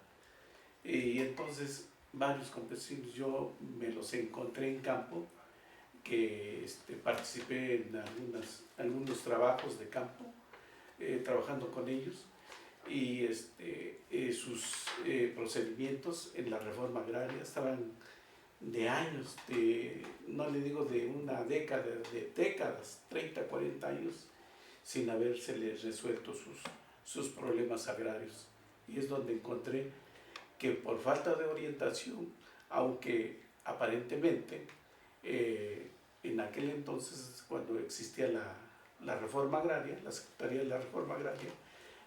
Y entonces varios campesinos, yo me los encontré en campo, que participé en algunos trabajos de campo, trabajando con ellos, y sus procedimientos en la reforma agraria estaban de años, no le digo de una década, de décadas, 30, 40 años, sin habérseles resuelto sus problemas agrarios. Y es donde encontré que por falta de orientación, aunque aparentemente en aquel entonces, cuando existía la reforma agraria, la Secretaría de la Reforma Agraria,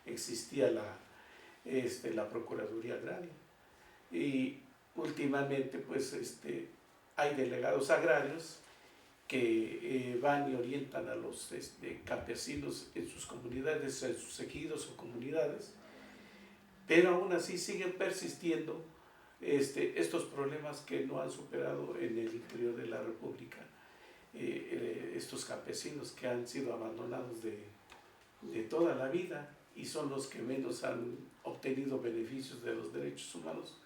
existía la Procuraduría Agraria. Y últimamente, pues, hay delegados agrarios que van y orientan a los campesinos en sus comunidades, en sus ejidos o comunidades, pero aún así siguen persistiendo estos problemas que no han superado en el interior de la República. Estos campesinos que han sido abandonados de toda la vida y son los que menos han obtenido beneficios de los derechos humanos,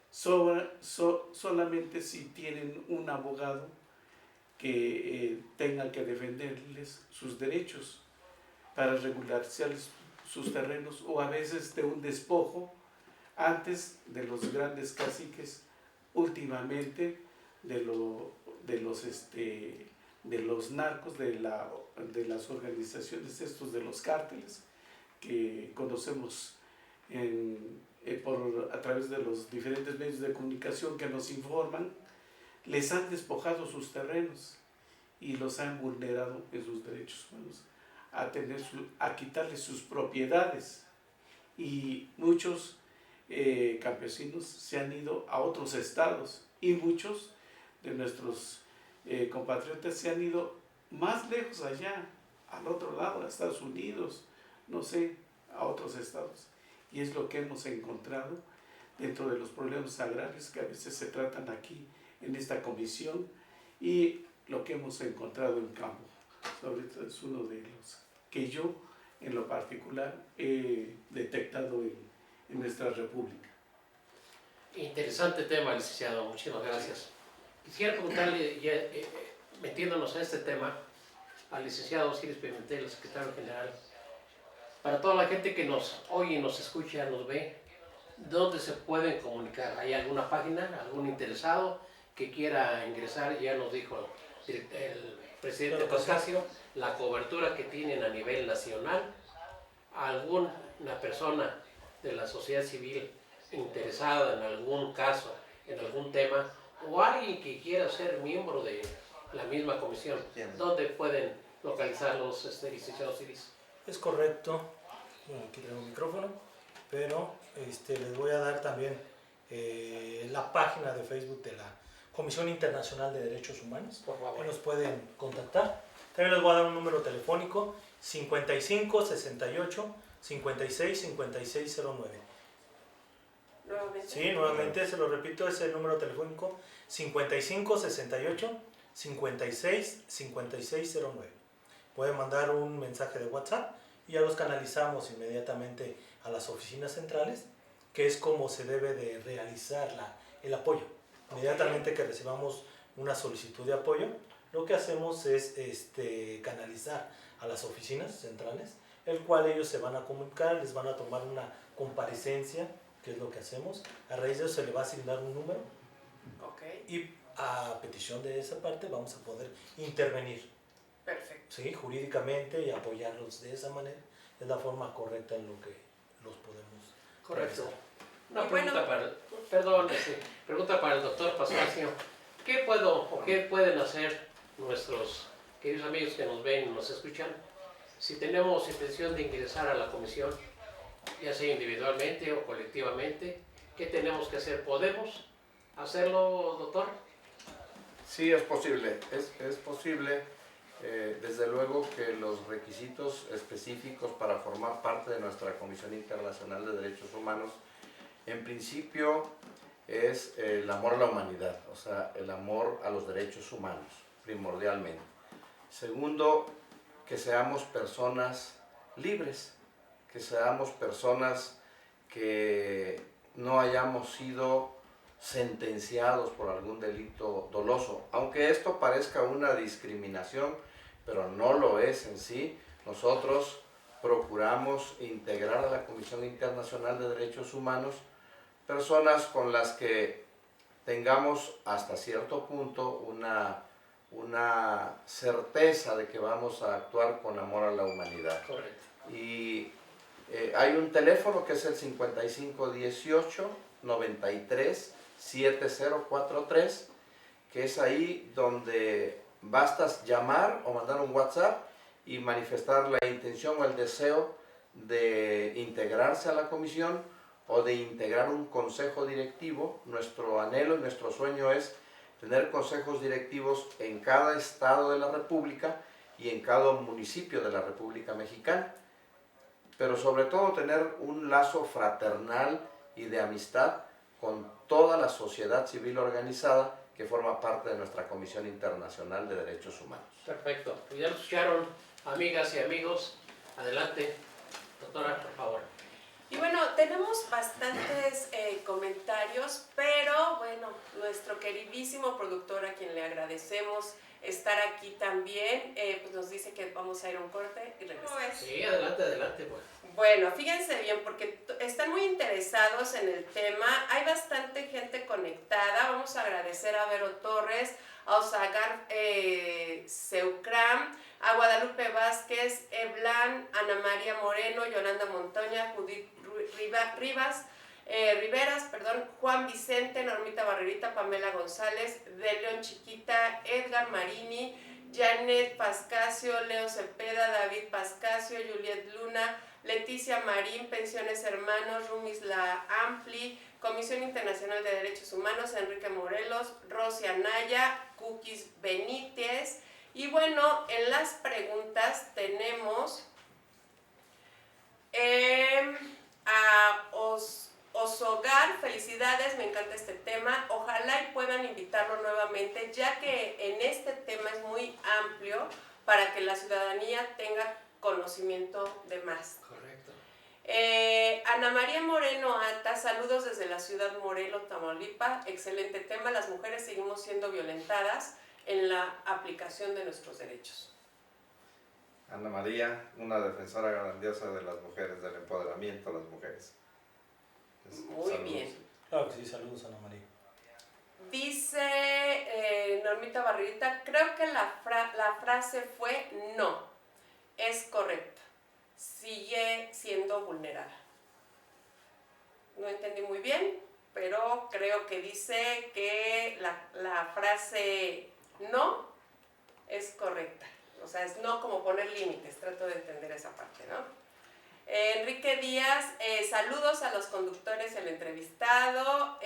solamente si tienen un abogado que tenga que defenderles sus derechos para regularizar sus terrenos, o a veces de un despojo antes de los grandes caciques, últimamente de los narcos, de las organizaciones de los cárteles que conocemos a través de los diferentes medios de comunicación que nos informan. Les han despojado sus terrenos y los han vulnerado en sus derechos humanos, a quitarles sus propiedades. Y muchos campesinos se han ido a otros estados, y muchos de nuestros compatriotas se han ido más lejos allá, al otro lado, a Estados Unidos, no sé, a otros estados. Y es lo que hemos encontrado dentro de los problemas agrarios que a veces se tratan aquí en esta comisión, y lo que hemos encontrado en campo. Sobre todo es uno de los que yo en lo particular he detectado en nuestra república. Interesante tema, licenciado, muchísimas gracias. Quisiera preguntarle, ya, metiéndonos en este tema, al licenciado Osiris Pimentel, secretario general, para toda la gente que nos oye, nos escucha, nos ve, ¿dónde se pueden comunicar? ¿Hay alguna página, algún interesado que quiera ingresar? Ya nos dijo el presidente Pascasio la cobertura que tienen a nivel nacional. ¿Alguna persona de la sociedad civil interesada en algún caso, en algún tema, o alguien que quiera ser miembro de la misma comisión? ¿Dónde pueden localizarlos, licenciado Osiris? Es correcto. Bueno, aquí tengo un micrófono, pero les voy a dar también la página de Facebook de la Comisión Internacional de Derechos Humanos. Por favor. Que nos pueden contactar. También les voy a dar un número telefónico: 55 68 56 56 09. Nuevamente. Sí, nuevamente se lo repito, es el número telefónico 55 68 56 56 09. Pueden mandar un mensaje de WhatsApp y ya los canalizamos inmediatamente a las oficinas centrales, que es como se debe de realizar el apoyo. Inmediatamente que recibamos una solicitud de apoyo, lo que hacemos es canalizar a las oficinas centrales el cual ellos se van a comunicar, les van a tomar una comparecencia, que es lo que hacemos. A raíz de eso se le va a asignar un número Ok, y a petición de esa parte vamos a poder intervenir, perfecto. ¿sí? Jurídicamente, y apoyarlos de esa manera. Es la forma correcta en lo que los podemos Correcto. realizar. Una Y pregunta bueno. pregunta para el doctor Pascuacio. ¿Qué puedo o qué pueden hacer nuestros queridos amigos que nos ven y nos escuchan si tenemos intención de ingresar a la comisión, ya sea individualmente o colectivamente? ¿Qué tenemos que hacer? ¿Podemos hacerlo, doctor? Sí, es posible, es posible. Desde luego que los requisitos específicos para formar parte de nuestra Comisión Internacional de Derechos Humanos, en principio es el amor a la humanidad, o sea, el amor a los derechos humanos, primordialmente. Segundo, que seamos personas libres, que seamos personas que no hayamos sido sentenciados por algún delito doloso. Aunque esto parezca una discriminación, pero no lo es en sí, nosotros procuramos integrar a la Comisión Internacional de Derechos Humanos personas con las que tengamos hasta cierto punto una certeza de que vamos a actuar con amor a la humanidad. Correcto. Y hay un teléfono que es el 5518 93 7043, que es ahí donde basta llamar o mandar un WhatsApp y manifestar la intención o el deseo de integrarse a la comisión o de integrar un consejo directivo. Nuestro anhelo y nuestro sueño es tener consejos directivos en cada estado de la República y en cada municipio de la República Mexicana, pero sobre todo tener un lazo fraternal y de amistad con toda la sociedad civil organizada que forma parte de nuestra Comisión Internacional de Derechos Humanos. Perfecto. Pues ya lo escucharon, amigas y amigos. Adelante, doctora, por favor. Y bueno, tenemos bastantes comentarios, pero bueno, nuestro queridísimo productor, a quien le agradecemos estar aquí también, pues nos dice que vamos a ir a un corte y regresamos. Sí, adelante, adelante. Pues. Bueno, fíjense bien, porque están muy interesados en el tema, hay bastante gente conectada. Vamos a agradecer a Vero Torres, a Osagar Seucram, a Guadalupe Vázquez, Eblan, Ana María Moreno, Yolanda Montoña, Judith Riveras, Juan Vicente, Normita Barrerita, Pamela González, De León Chiquita, Edgar Marini, Janet Pascasio, Leo Cepeda, David Pascasio, Juliet Luna, Leticia Marín, Pensiones Hermanos, Rumis La Ampli, Comisión Internacional de Derechos Humanos, Enrique Morelos, Rosy Anaya, Cookies Benítez. Y bueno, en las preguntas tenemos a Osogar, felicidades, me encanta este tema. Ojalá y puedan invitarlo nuevamente, ya que en este tema es muy amplio para que la ciudadanía tenga conocimiento de más. Correcto. Ana María Moreno Ata, saludos desde la ciudad Morelos, Tamaulipas. Excelente tema, las mujeres seguimos siendo violentadas en la aplicación de nuestros derechos. Ana María, una defensora grandiosa de las mujeres, del empoderamiento de las mujeres. Muy Saludos. bien. Claro que sí, saludos Ana María. Dice Normita Barrerita, creo que la frase fue no, es correcta, sigue siendo vulnerada. No entendí muy bien, pero creo que dice que la frase no es correcta. O sea, es no como poner límites, trato de entender esa parte, ¿no? Enrique Díaz, saludos a los conductores y al entrevistado.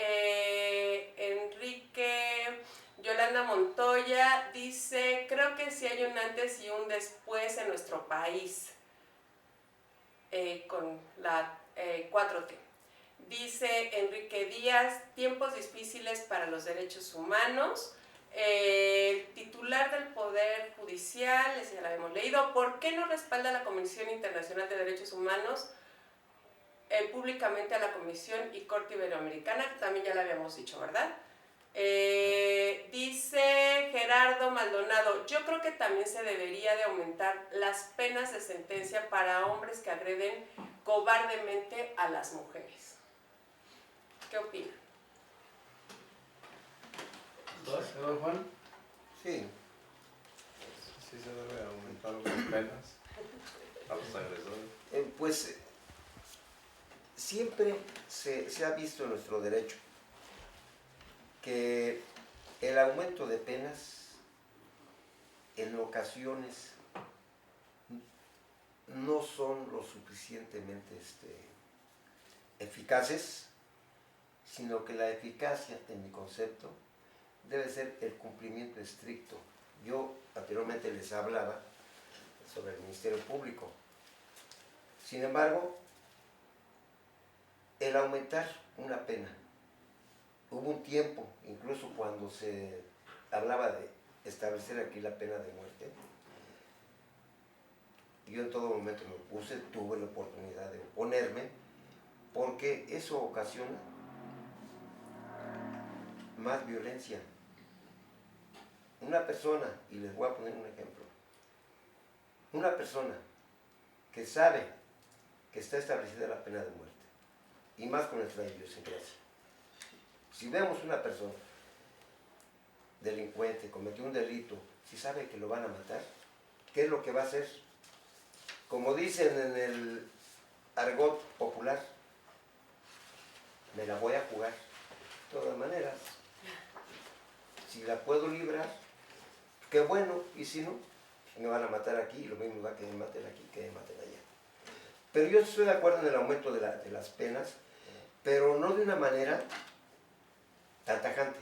Enrique, Yolanda Montoya dice, creo que sí hay un antes y un después en nuestro país con la 4T. Dice Enrique Díaz, tiempos difíciles para los derechos humanos. El titular del Poder Judicial, ese ya lo habíamos leído, ¿por qué no respalda la Comisión Internacional de Derechos Humanos públicamente a la Comisión y Corte Iberoamericana? También ya lo habíamos dicho, ¿verdad? Dice Gerardo Gerardo Maldonado, yo creo que también se debería de aumentar las penas de sentencia para hombres que agreden cobardemente a las mujeres. ¿Qué opinan? ¿Señor Juan? Sí, Sí se debe aumentar las penas a los agresores. pues siempre se ha visto en nuestro derecho que el aumento de penas en ocasiones no son lo suficientemente eficaces, sino que la eficacia, en mi concepto, debe ser el cumplimiento estricto. Yo anteriormente les hablaba sobre el Ministerio Público. Sin embargo, el aumentar una pena, hubo un tiempo, incluso cuando se hablaba de establecer aquí la pena de muerte, yo en todo momento me opuse, tuve la oportunidad de oponerme, porque eso ocasiona más violencia. Una persona, y les voy a poner un ejemplo, una persona que sabe que está establecida la pena de muerte, y más con nuestra idiosincrasia. Si vemos una persona delincuente, cometió un delito, si sabe que lo van a matar, ¿qué es lo que va a hacer? Como dicen en el argot popular, me la voy a jugar. De todas maneras, si la puedo librar, qué bueno, y si no, me van a matar aquí, y lo mismo va que me maten aquí, que me maten allá. Pero yo estoy de acuerdo en el aumento de las penas, pero no de una manera tan tajante,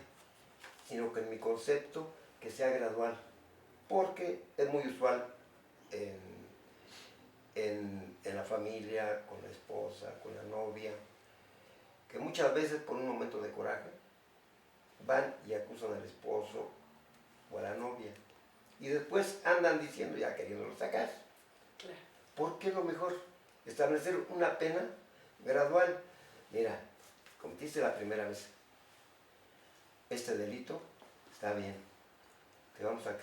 sino que en mi concepto que sea gradual, porque es muy usual en la familia, con la esposa, con la novia, que muchas veces por un momento de coraje van y acusan al esposo o a la novia, y después andan diciendo, ya queriéndolo sacar. Claro. ¿Por qué lo mejor? Establecer una pena gradual. Mira, cometiste la primera vez este delito, está bien, te vamos a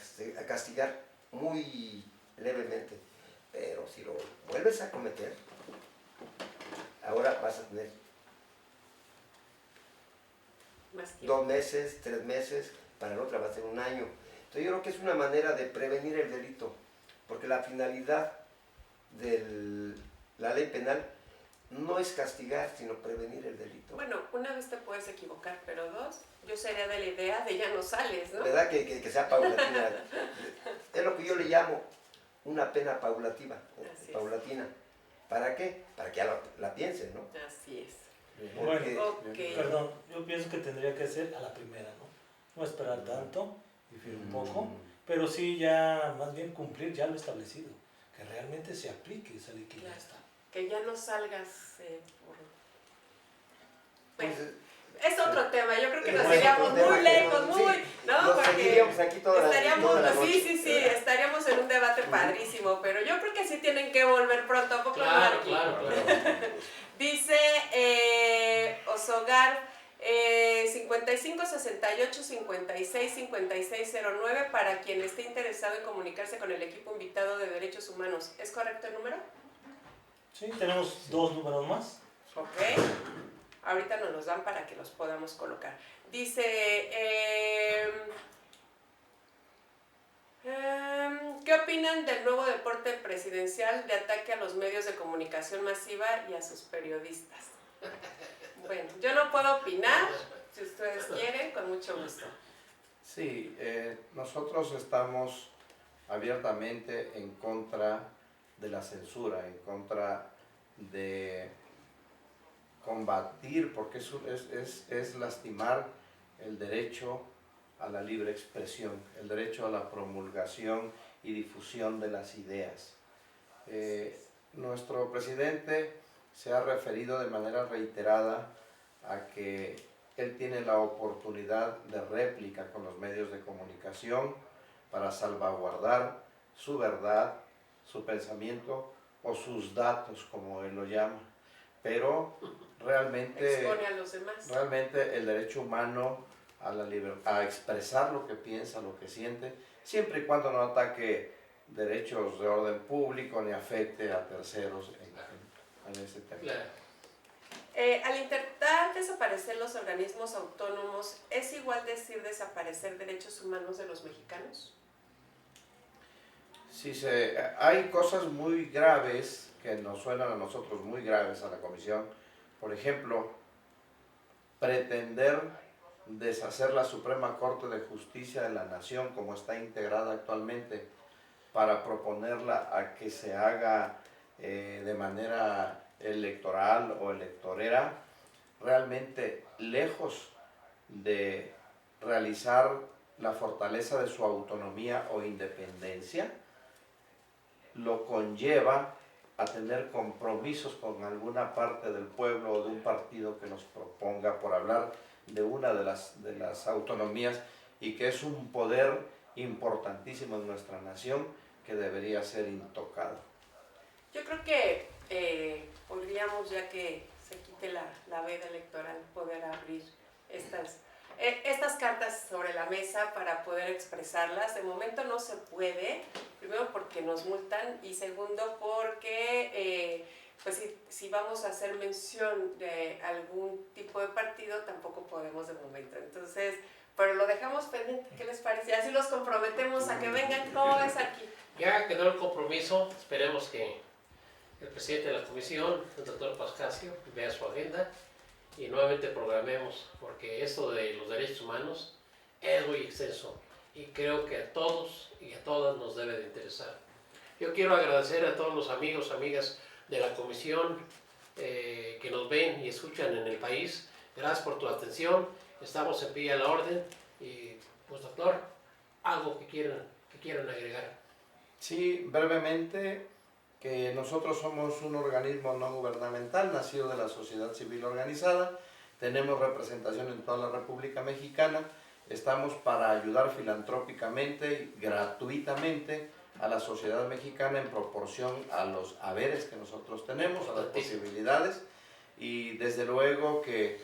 castigar muy levemente, pero si lo vuelves a cometer, ahora vas a tener Más tiempo. 2 meses, 3 meses, para la otra va a ser 1 año. Entonces yo creo que es una manera de prevenir el delito, porque la finalidad de la ley penal no es castigar, sino prevenir el delito. Bueno, una vez te puedes equivocar, pero 2, yo sería de la idea de ya no sales, ¿no? ¿Verdad? Que sea paulatina. Es lo que yo le llamo una pena paulativa, Así es. paulatina. ¿Para qué? Para que ya la piensen, ¿no? Así es. Porque, Ok. Perdón, yo pienso que tendría que ser a la primera, ¿no? No esperar tanto, difiere un poco, pero sí ya más bien cumplir ya lo establecido, que realmente se aplique esa ley que ya Claro. está. Que ya no salgas por... Bueno, pues, es otro tema, yo creo que nos Bueno, iríamos un tema muy que lejos, no- muy, sí, ¿no? nos Porque seguiríamos aquí toda la noche. sí, estaríamos en un debate padrísimo, pero yo creo que sí tienen que volver pronto, ¿a poco no, Claro, Marqui? claro, claro. Dice Osogar 55 68 56 56 09 para quien esté interesado en comunicarse con el equipo invitado de Derechos Humanos. ¿Es correcto el número? Sí, tenemos 2 números más. Ok. Ahorita nos los dan para que los podamos colocar. Dice, ¿qué opinan del nuevo deporte presidencial de ataque a los medios de comunicación masiva y a sus periodistas? Bueno, yo no puedo opinar, si ustedes quieren, con mucho gusto. Sí, nosotros estamos abiertamente en contra de la censura, en contra de combatir, porque es lastimar el derecho a la libre expresión, el derecho a la promulgación y difusión de las ideas. Nuestro presidente se ha referido de manera reiterada a que él tiene la oportunidad de réplica con los medios de comunicación para salvaguardar su verdad, su pensamiento o sus datos, como él lo llama. Pero realmente Expone a los demás. el derecho humano a expresar lo que piensa, lo que siente, siempre y cuando no ataque derechos de orden público ni afecte a terceros en ese tema. Claro. Al intentar desaparecer los organismos autónomos, ¿es igual decir desaparecer derechos humanos de los mexicanos? Sí, hay cosas muy graves que nos suenan a nosotros muy graves a la Comisión. Por ejemplo, pretender deshacer la Suprema Corte de Justicia de la Nación como está integrada actualmente para proponerla a que se haga de manera electoral o electorera, realmente lejos de realizar la fortaleza de su autonomía o independencia, lo conlleva a tener compromisos con alguna parte del pueblo o de un partido que nos proponga, por hablar de una de las autonomías, y que es un poder importantísimo en nuestra nación que debería ser intocado. Yo creo que podríamos, ya que se quite la veda electoral, poder abrir estas cartas sobre la mesa para poder expresarlas. De momento no se puede, primero porque nos multan y segundo porque pues si vamos a hacer mención de algún tipo de partido tampoco podemos de momento. Entonces, pero lo dejamos pendiente, ¿qué les parece? Así los comprometemos a que vengan. ¿Cómo ves aquí? Ya quedó el compromiso, esperemos que el presidente de la comisión, el doctor Pascasio, vea su agenda y nuevamente programemos, porque esto de los derechos humanos es muy extenso y creo que a todos y a todas nos debe de interesar. Yo quiero agradecer a todos los amigos, amigas de la comisión que nos ven y escuchan en el país. Gracias por tu atención, estamos en pie a la orden y pues doctor, algo que quieran agregar. Sí, brevemente, que nosotros somos un organismo no gubernamental, nacido de la sociedad civil organizada, tenemos representación en toda la República Mexicana, estamos para ayudar filantrópicamente y gratuitamente a la sociedad mexicana en proporción a los haberes que nosotros tenemos, a las posibilidades, y desde luego que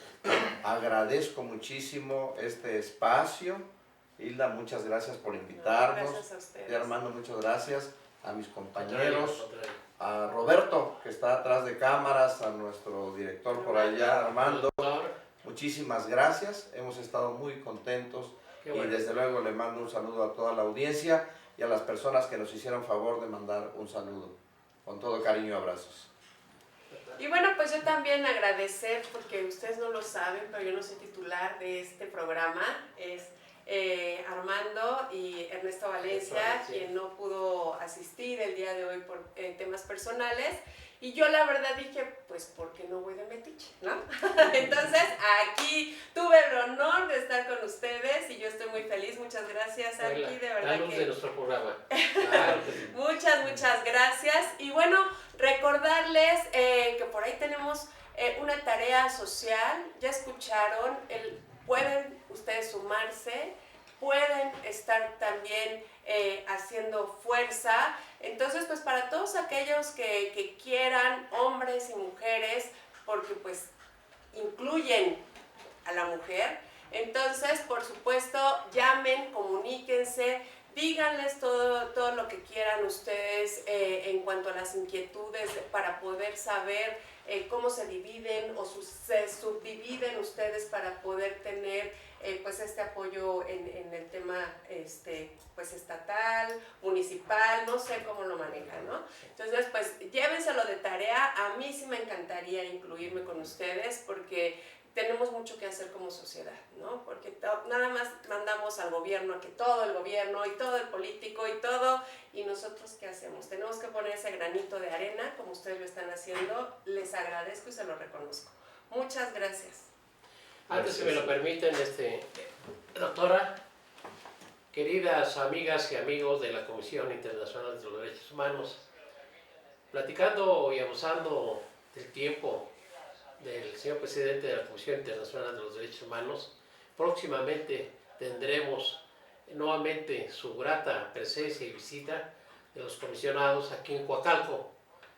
agradezco muchísimo este espacio. Hilda, muchas gracias por invitarnos. Gracias a ustedes. Armando, muchas gracias. A mis compañeros, a Roberto, que está atrás de cámaras, a nuestro director por allá, Armando. Muchísimas gracias, hemos estado muy contentos y desde luego le mando un saludo a toda la audiencia y a las personas que nos hicieron favor de mandar un saludo. Con todo cariño y abrazos. Y bueno, pues yo también agradecer, porque ustedes no lo saben, pero yo no soy titular de este programa, es Armando y Ernesto Valencia, quien no pudo asistir el día de hoy por temas personales. Y yo la verdad dije, pues, ¿por qué no voy de metiche, no? Entonces, aquí tuve el honor de estar con ustedes y yo estoy muy feliz. Muchas gracias, Arqui, de verdad la luz que... de nuestro programa. Claro que sí. Muchas gracias. Y bueno, recordarles que por ahí tenemos una tarea social. Ya escucharon, pueden ustedes sumarse, pueden estar también haciendo fuerza. Entonces, pues para todos aquellos que quieran, hombres y mujeres, porque pues incluyen a la mujer, entonces, por supuesto, llamen, comuníquense, díganles todo lo que quieran ustedes en cuanto a las inquietudes para poder saber cómo se dividen o se subdividen ustedes para poder tener pues este apoyo en el tema pues estatal, municipal, no sé cómo lo manejan, ¿no? Entonces, pues llévenselo de tarea. A mí sí me encantaría incluirme con ustedes porque tenemos mucho que hacer como sociedad, ¿no? Porque nada más mandamos al gobierno a que todo el gobierno y todo el político y todo, y nosotros ¿qué hacemos? Tenemos que poner ese granito de arena, como ustedes lo están haciendo. Les agradezco y se lo reconozco. Muchas gracias. Antes, si me lo permiten, doctora, queridas amigas y amigos de la Comisión Internacional de los Derechos Humanos, platicando y abusando del tiempo del señor presidente de la Comisión Internacional de los Derechos Humanos, próximamente tendremos nuevamente su grata presencia y visita de los comisionados aquí en Coacalco,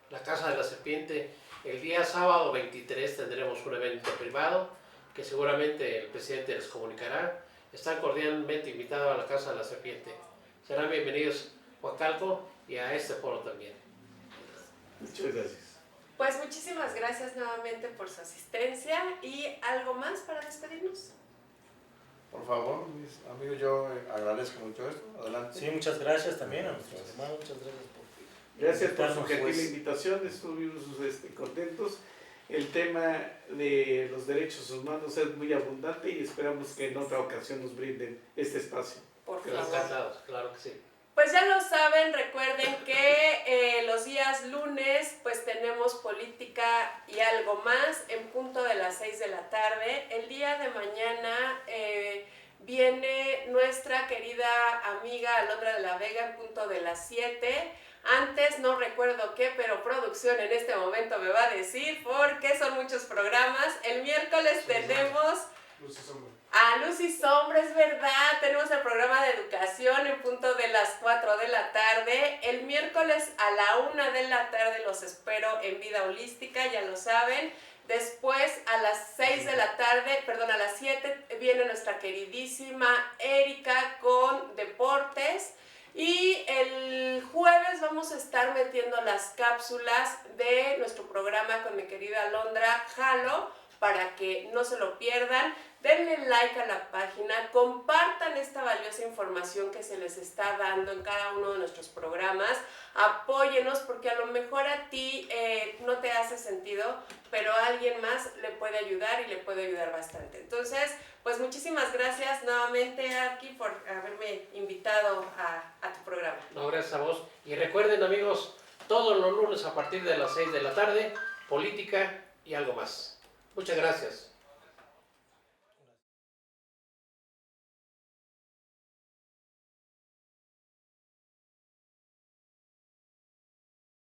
la Casa de la Serpiente. El día sábado 23 tendremos un evento privado que seguramente el presidente les comunicará, están cordialmente invitados a la Casa de la Serpiente. Serán bienvenidos a Coacalco y a este foro también. Muchas gracias. Pues muchísimas gracias nuevamente por su asistencia y algo más para despedirnos. Por favor, mis amigos, yo agradezco mucho esto. Adelante. Sí, muchas gracias también a nuestros hermanos, muchas gracias por Gracias por su invitarnos, gentil pues. invitación, estuvimos contentos. El tema de los derechos humanos es muy abundante y esperamos que en otra ocasión nos brinden este espacio. Por favor. Encantados, claro que sí. Pues ya lo saben, recuerden que los días lunes pues tenemos política y algo más en punto de las 6 de la tarde. El día de mañana viene nuestra querida amiga Alondra de la Vega en punto de las 7. Antes no recuerdo qué, pero producción en este momento me va a decir porque son muchos programas. El miércoles tenemos a Luz y Sombra, es verdad, tenemos el programa de educación en punto de las 4 de la tarde. El miércoles a la 1 de la tarde los espero en Vida Holística, ya lo saben. Después a las 6 de la tarde, perdón, a las 7 viene nuestra queridísima Erika con deportes. Y el jueves vamos a estar metiendo las cápsulas de nuestro programa con mi querida Alondra Jalo para que no se lo pierdan. Denle like a la página, compartan esta valiosa información que se les está dando en cada uno de nuestros programas, apóyenos porque a lo mejor a ti no te hace sentido, pero a alguien más le puede ayudar y le puede ayudar bastante. Entonces, pues muchísimas gracias nuevamente, Arqui, por haberme invitado a tu programa. No, gracias a vos. Y recuerden, amigos, todos los lunes a partir de las 6 de la tarde, política y algo más. Muchas gracias.